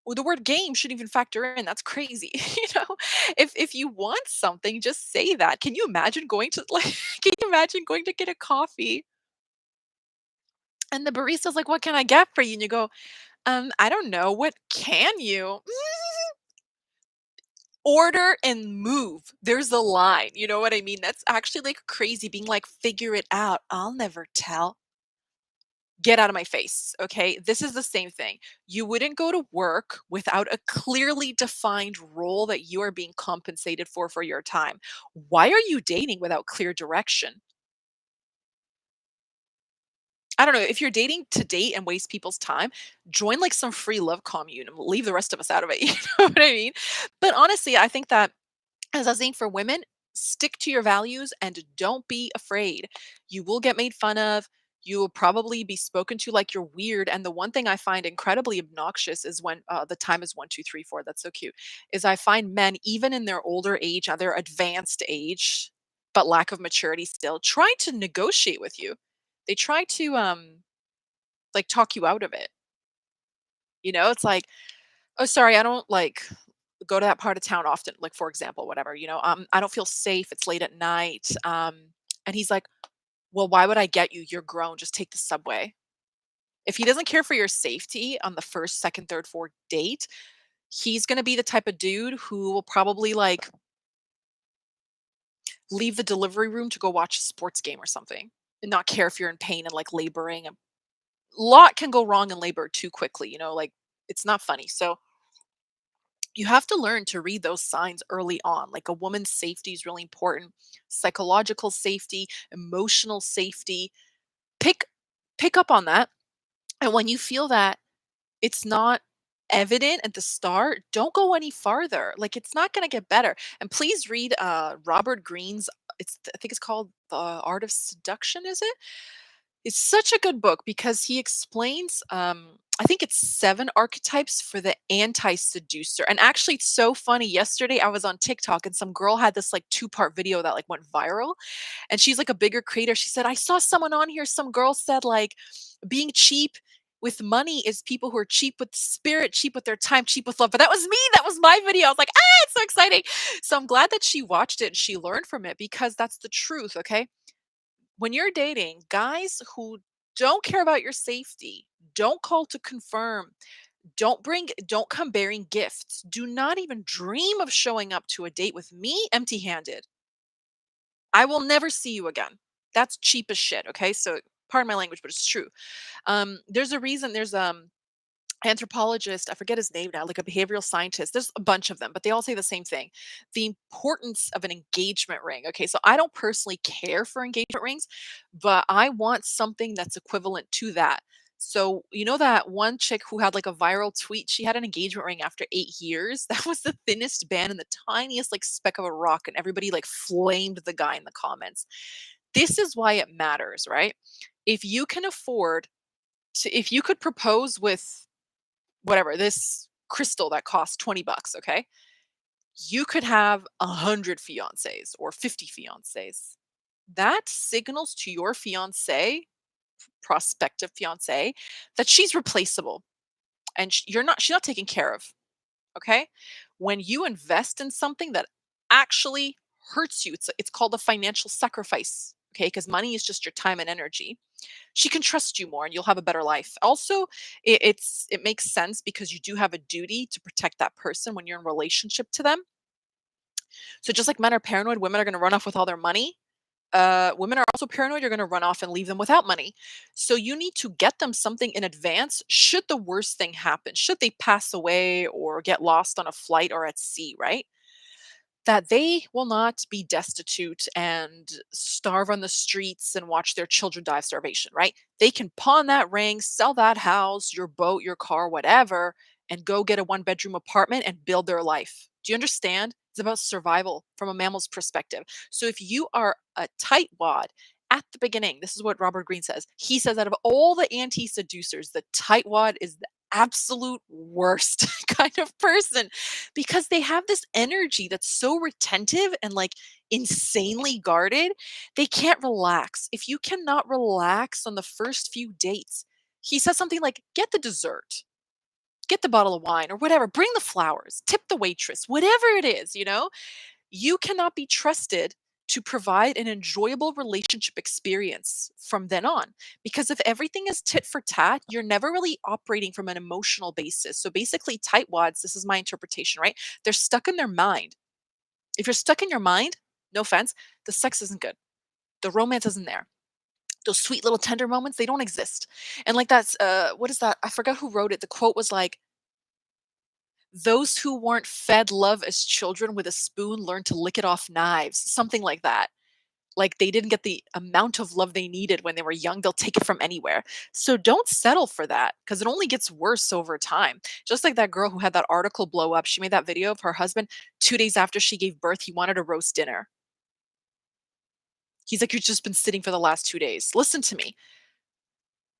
Well, the word game shouldn't even factor in. That's crazy." You know, if you want something, just say that. Can you imagine going to like can you imagine going to get a coffee and the barista's like, "What can I get for you?" And you go, I don't know. What can you?" Order and move. There's a line, you know what I mean? That's actually, like, crazy being like, "Figure it out. I'll never tell." Get out of my face, okay? This is the same thing. You wouldn't go to work without a clearly defined role that you are being compensated for your time. Why are you dating without clear direction? I don't know, if you're dating to date and waste people's time, join, like, some free love commune and leave the rest of us out of it, you know what I mean? But honestly, I think that as I was saying for women, stick to your values and don't be afraid. You will get made fun of. You will probably be spoken to like you're weird. And the one thing I find incredibly obnoxious is when the time is 1, 2, 3, 4. That's so cute. Is I find men, even in their older age, their advanced age, but lack of maturity still, try to negotiate with you. They try to like talk you out of it. It's like, "Oh, sorry, I don't like go to that part of town often." Like, for example, whatever, I don't feel safe. It's late at night. And he's like, "Well, why would I get you? You're grown. Just take the subway." If he doesn't care for your safety on the first, second, third, fourth date, he's going to be the type of dude who will probably like leave the delivery room to go watch a sports game or something and not care if you're in pain and like laboring. A lot can go wrong in labor too quickly, like it's not funny. So, you have to learn to read those signs early on. Like a woman's safety is really important. Psychological safety, emotional safety. Pick pick up on that. And when you feel that it's not evident at the start, don't go any farther. Like it's not going to get better. And please read Robert Greene's I think it's called The Art of Seduction, is it? It's such a good book because he explains, I think it's 7 archetypes for the anti-seducer, and actually it's so funny, yesterday I was on TikTok and some girl had this, like, two-part video that, like, went viral, and she's, like, a bigger creator. She said, "I saw someone on here, some girl said, like, being cheap with money is people who are cheap with spirit, cheap with their time, cheap with love," but that was me, that was my video. I was like, "Ah, it's so exciting." So I'm glad that she watched it and she learned from it because that's the truth, okay? When you're dating, guys who don't care about your safety, don't call to confirm, don't come bearing gifts, do not even dream of showing up to a date with me empty-handed. I will never see you again. That's cheap as shit, okay? So pardon my language, but it's true. There's a reason there's anthropologist, I forget his name now, like a behavioral scientist. There's a bunch of them, but they all say the same thing. The importance of an engagement ring. Okay, so I don't personally care for engagement rings, but I want something that's equivalent to that. So, you know that one chick who had like a viral tweet, she had an engagement ring after 8 years. That was the thinnest band and the tiniest like speck of a rock, and everybody like flamed the guy in the comments. This is why it matters, right? If you can afford if you could propose with whatever, this crystal that costs 20 bucks, okay? You could have 100 fiancés or 50 fiancés. That signals to your fiancé, prospective fiancé, that she's replaceable and she's not taken care of. Okay. When you invest in something that actually hurts you, it's called a financial sacrifice. Okay. Because money is just your time and energy. She can trust you more and you'll have a better life. Also, it makes sense because you do have a duty to protect that person when you're in relationship to them. So just like men are paranoid, women are going to run off with all their money. Women are also paranoid. You're going to run off and leave them without money. So you need to get them something in advance. Should the worst thing happen, should they pass away or get lost on a flight or at sea, right? That they will not be destitute and starve on the streets and watch their children die of starvation, right? They can pawn that ring, sell that house, your boat, your car, whatever, and go get a one-bedroom apartment and build their life. Do you understand? It's about survival from a mammal's perspective. So if you are a tightwad at the beginning, this is what Robert Greene says. He says out of all the anti-seducers, the tightwad is the absolute worst kind of person because they have this energy that's so retentive and like insanely guarded. They can't relax. If you cannot relax on the first few dates, he says something like, get the dessert, get the bottle of wine or whatever, bring the flowers, tip the waitress, whatever it is, you cannot be trusted to provide an enjoyable relationship experience from then on. Because if everything is tit for tat, you're never really operating from an emotional basis. So basically, tightwads, this is my interpretation, right? They're stuck in their mind. If you're stuck in your mind, no offense, the sex isn't good. The romance isn't there. Those sweet little tender moments, they don't exist. And like that's what is that? I forgot who wrote it. The quote was like, those who weren't fed love as children with a spoon learn to lick it off knives, something like that. Like they didn't get the amount of love they needed when they were young, they'll take it from anywhere. So don't settle for that because it only gets worse over time. Just like that girl who had that article blow up, she made that video of her husband 2 days after she gave birth, he wanted a roast dinner. He's like, "You've just been sitting for the last 2 days." Listen to me.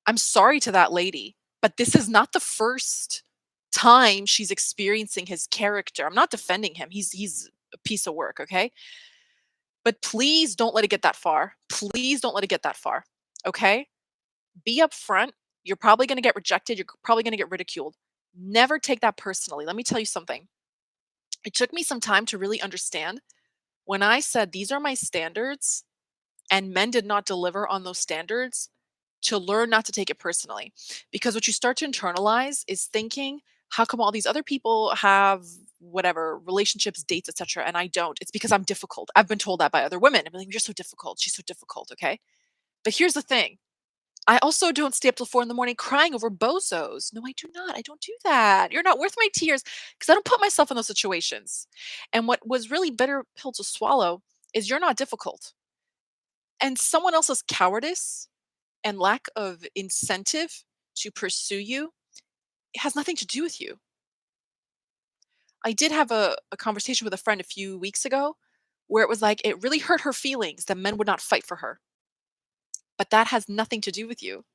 I'm sorry to that lady, but this is not the first time she's experiencing his character. I'm not defending him. He's a piece of work, okay? But please don't let it get that far. Please don't let it get that far. Okay? Be upfront. You're probably going to get rejected. You're probably going to get ridiculed. Never take that personally. Let me tell you something. It took me some time to really understand when I said these are my standards and men did not deliver on those standards, to learn not to take it personally. Because what you start to internalize is thinking, how come all these other people have whatever relationships, dates, etc., and I don't? It's because I'm difficult. I've been told that by other women. I'm like, you're so difficult. She's so difficult. Okay. But here's the thing. I also don't stay up till 4 in the morning crying over bozos. No, I do not. I don't do that. You're not worth my tears because I don't put myself in those situations. And what was really bitter pill to swallow is you're not difficult. And someone else's cowardice and lack of incentive to pursue you, it has nothing to do with you. I did have a conversation with a friend a few weeks ago where it was like it really hurt her feelings that men would not fight for her. But that has nothing to do with you,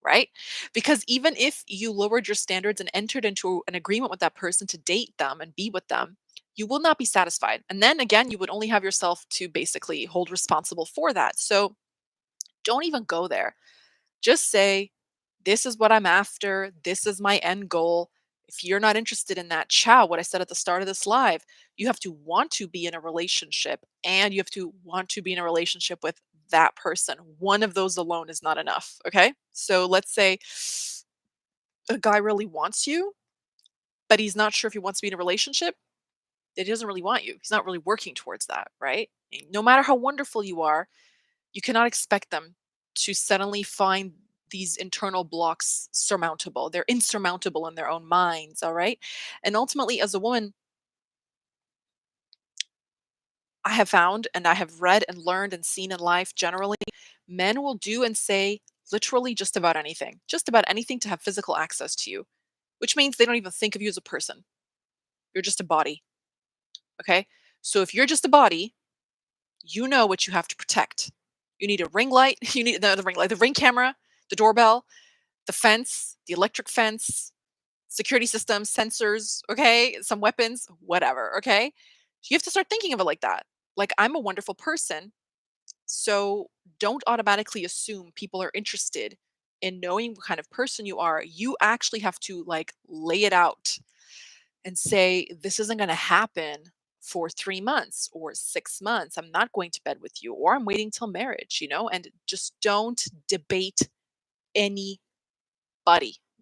right? Because even if you lowered your standards and entered into an agreement with that person to date them and be with them, you will not be satisfied. And then again, you would only have yourself to basically hold responsible for that. So don't even go there. Just say, this is what I'm after. This is my end goal. If you're not interested in that, ciao, what I said at the start of this live, you have to want to be in a relationship and you have to want to be in a relationship with that person. One of those alone is not enough. Okay. So let's say a guy really wants you, but he's not sure if he wants to be in a relationship. That he doesn't really want you. He's not really working towards that. Right. No matter how wonderful you are, you cannot expect them to suddenly find these internal blocks surmountable. They're insurmountable in their own minds, all right? And ultimately, as a woman, I have found and I have read and learned and seen in life generally, men will do and say literally just about anything to have physical access to you, which means they don't even think of you as a person. You're just a body, okay? So if you're just a body, you know what you have to protect. You need a ring light, you need the ring light, the ring camera, the doorbell, the fence, the electric fence, security systems, sensors, okay, some weapons, whatever, okay? You have to start thinking of it like that. Like, I'm a wonderful person, so don't automatically assume people are interested in knowing what kind of person you are. You actually have to like lay it out and say, this isn't going to happen for 3 months or 6 months. I'm not going to bed with you, or I'm waiting till marriage, and just don't debate anybody.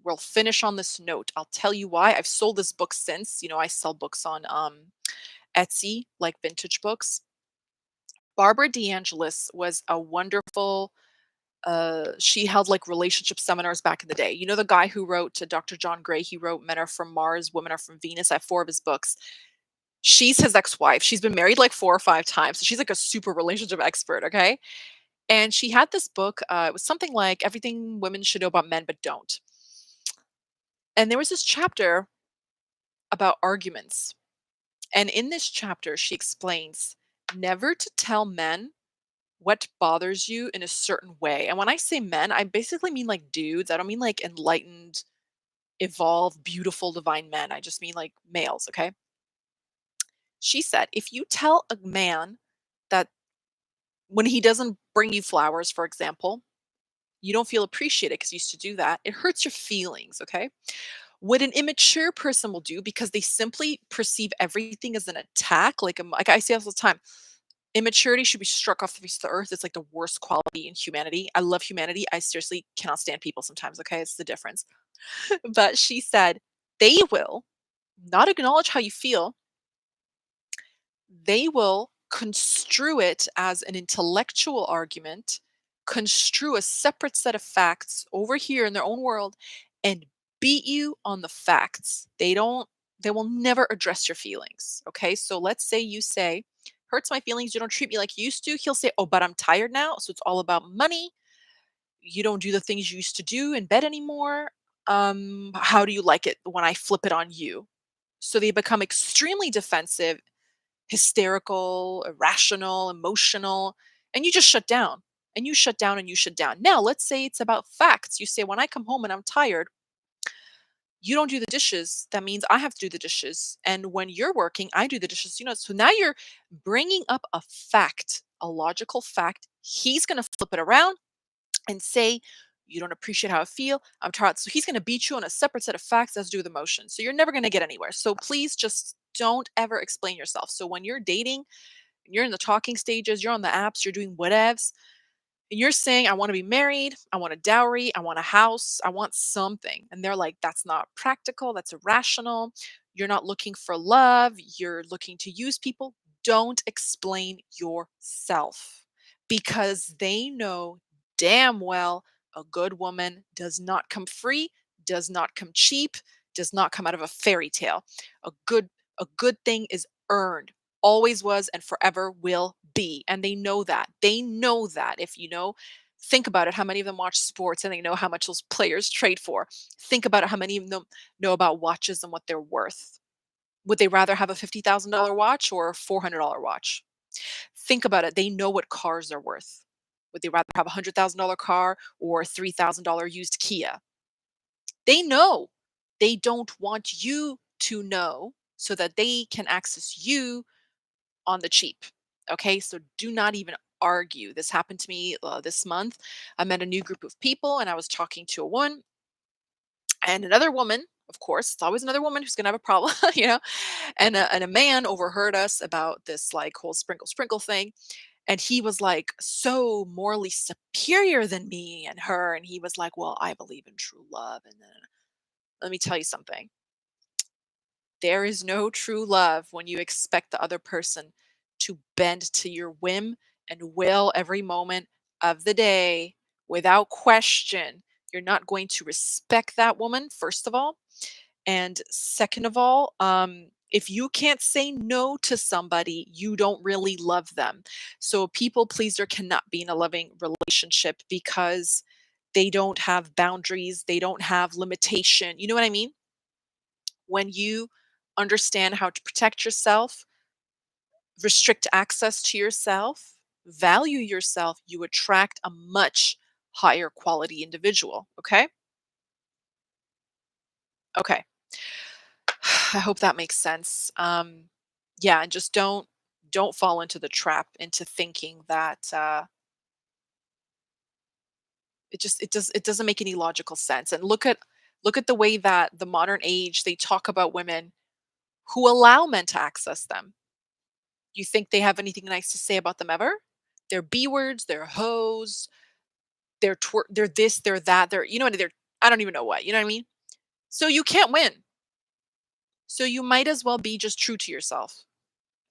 We'll finish on this note. I'll tell you why. I've sold this book since. I sell books on Etsy, like vintage books. Barbara DeAngelis was a wonderful she held like relationship seminars back in the day. You know the guy who wrote to Dr. John Gray, he wrote Men Are From Mars, Women Are From Venus. I have 4 of his books. She's his ex-wife. She's been married like 4 or 5 times. So she's like a super relationship expert, okay? And she had this book, it was something like Everything Women Should Know About Men But Don't. And there was this chapter about arguments. And in this chapter, she explains never to tell men what bothers you in a certain way. And when I say men, I basically mean like dudes. I don't mean like enlightened, evolved, beautiful, divine men. I just mean like males, okay? She said, if you tell a man that when he doesn't bring you flowers, for example, you don't feel appreciated because you used to do that, it hurts your feelings, okay? What an immature person will do because they simply perceive everything as an attack, like I say all the time, immaturity should be struck off the face of the earth. It's like the worst quality in humanity. I love humanity. I seriously cannot stand people sometimes, okay? It's the difference. But she said, they will not acknowledge how you feel. They will construe it as an intellectual argument, construe a separate set of facts over here in their own world, and beat you on the facts. They will never address your feelings. Okay. So let's say you say, hurts my feelings, you don't treat me like you used to. He'll say, oh, but I'm tired now. So it's all about money. You don't do the things you used to do in bed anymore. How do you like it when I flip it on you? So they become extremely defensive, hysterical, irrational, emotional, and you just shut down. And you shut down and you shut down. Now, let's say it's about facts. You say, when I come home and I'm tired, you don't do the dishes. That means I have to do the dishes. And when you're working, I do the dishes. So now you're bringing up a fact, a logical fact. He's going to flip it around and say, you don't appreciate how I feel. I'm tired. So he's going to beat you on a separate set of facts as do with emotions. So you're never going to get anywhere. So please just don't ever explain yourself. So when you're dating, you're in the talking stages, you're on the apps, you're doing whatevs, and you're saying, I want to be married, I want a dowry, I want a house, I want something. And they're like, that's not practical, that's irrational. You're not looking for love, you're looking to use people. Don't explain yourself because they know damn well a good woman does not come free, does not come cheap, does not come out of a fairy tale. A good a good thing is earned, always was and forever will be. And they know that. They know that. If think about it, how many of them watch sports and they know how much those players trade for. Think about it, how many of them know about watches and what they're worth. Would they rather have a $50,000 watch or a $400 watch? Think about it. They know what cars are worth. Would they rather have a $100,000 car or a $3,000 used Kia? They know. They don't want you to know so that they can access you on the cheap. Okay, so do not even argue. This happened to me this month. I met a new group of people and I was talking to a one and another woman. Of course, it's always another woman who's going to have a problem, and a man overheard us about this like whole sprinkle thing. And he was like so morally superior than me and her. And he was like, well, I believe in true love. And then let me tell you something. There is no true love when you expect the other person to bend to your whim and will every moment of the day without question. You're not going to respect that woman, first of all. And second of all, if you can't say no to somebody, you don't really love them. So a people pleaser cannot be in a loving relationship because they don't have boundaries, they don't have limitation. You know what I mean? When you understand how to protect yourself, restrict access to yourself, value yourself, you attract a much higher quality individual. Okay. Okay. I hope that makes sense. Yeah, and just don't fall into the trap into thinking that it doesn't make any logical sense. And look at the way that the modern age they talk about women who allow men to access them. You think they have anything nice to say about them ever? They're B words, they're hoes, they're this, they're that, they're they're I don't even know what. You know what I mean? So you can't win. So you might as well be just true to yourself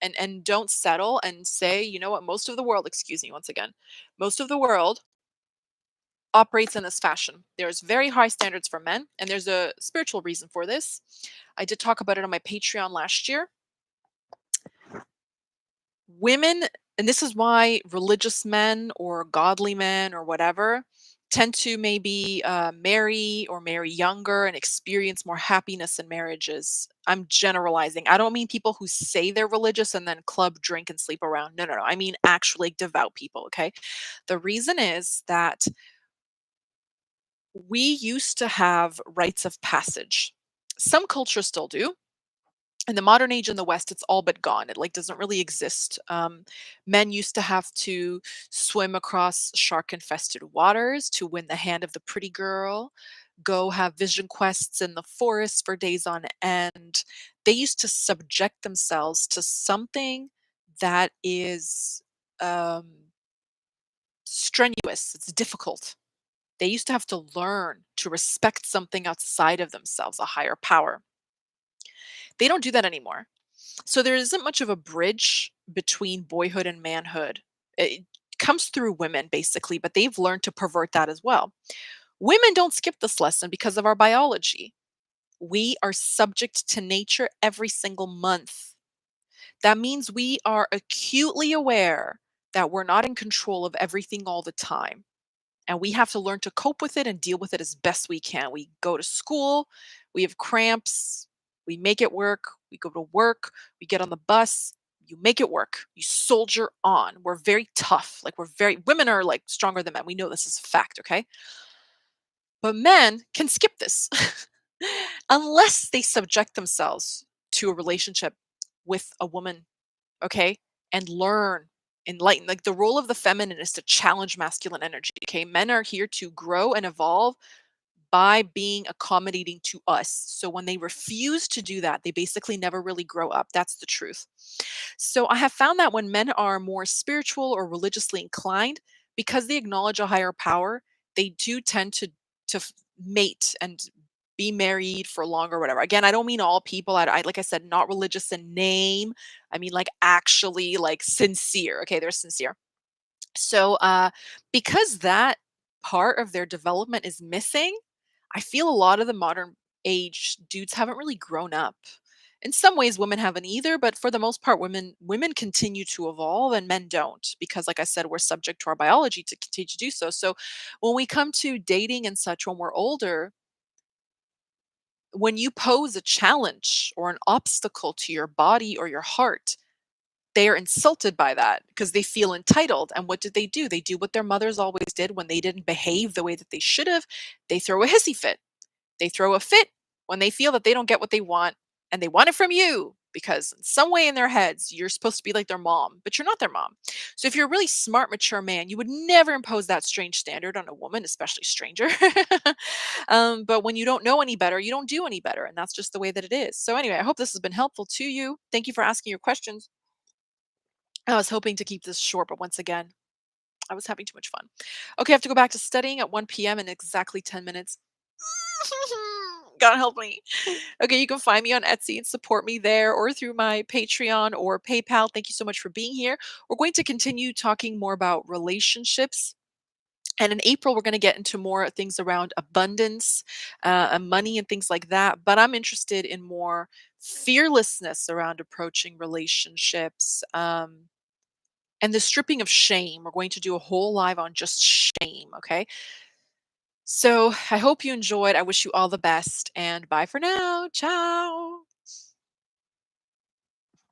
and don't settle and say, you know what, most of the world, excuse me once again, most of the world operates in this fashion. There's very high standards for men, and there's a spiritual reason for this. I did talk about it on my Patreon last year. Women, and this is why religious men or godly men or whatever tend to maybe marry or marry younger and experience more happiness in marriages. I'm generalizing. I don't mean people who say they're religious and then club, drink, and sleep around. No, no, no. I mean actually devout people. Okay. The reason is that we used to have rites of passage. Some cultures still do. In the modern age in the West, it's all but gone. It like doesn't really exist. Men used to have to swim across shark-infested waters to win the hand of the pretty girl, go have vision quests in the forest for days on end. They used to subject themselves to something that is um, strenuous. It's difficult. They used to have to learn to respect something outside of themselves, a higher power. They don't do that anymore. So there isn't much of a bridge between boyhood and manhood. It comes through women basically, but they've learned to pervert that as well. Women don't skip this lesson because of our biology. We are subject to nature every single month. That means we are acutely aware that we're not in control of everything all the time. And we have to learn to cope with it and deal with it as best we can. We go to school, we have cramps, we make it work, we go to work, we get on the bus, you make it work. You soldier on. We're very tough. Like women are like stronger than men. We know this is a fact, okay? But men can skip this unless they subject themselves to a relationship with a woman, okay? And learn, enlighten. Like the role of the feminine is to challenge masculine energy, okay? Men are here to grow and evolve by being accommodating to us. So when they refuse to do that, they basically never really grow up. That's the truth. So I have found that when men are more spiritual or religiously inclined, because they acknowledge a higher power, they do tend to mate and be married for longer, whatever. Again, I don't mean all people. I like I said, not religious in name. I mean like actually like sincere. Okay, they're sincere. So because that part of their development is missing, I feel a lot of the modern age dudes haven't really grown up. In some ways, women haven't either, but for the most part, women continue to evolve and men don't, because like I said, we're subject to our biology to continue to do so. So when we come to dating and such when we're older, when you pose a challenge or an obstacle to your body or your heart, they are insulted by that because they feel entitled. And what did they do? They do what their mothers always did when they didn't behave the way that they should have. They throw a hissy fit. They throw a fit when they feel that they don't get what they want and they want it from you because in some way in their heads you're supposed to be like their mom, but you're not their mom. So if you're a really smart, mature man, you would never impose that strange standard on a woman, especially stranger. But when you don't know any better, you don't do any better, and that's just the way that it is. So anyway, I hope this has been helpful to you. Thank you for asking your questions. I was hoping to keep this short, but once again, I was having too much fun. Okay, I have to go back to studying at 1 p.m. in exactly 10 minutes. God help me. Okay, you can find me on Etsy and support me there or through my Patreon or PayPal. Thank you so much for being here. We're going to continue talking more about relationships. And in April, we're going to get into more things around abundance, and money, and things like that. But I'm interested in more fearlessness around approaching relationships. And the stripping of shame. We're going to do a whole live on just shame. Okay. So I hope you enjoyed. I wish you all the best and bye for now. Ciao.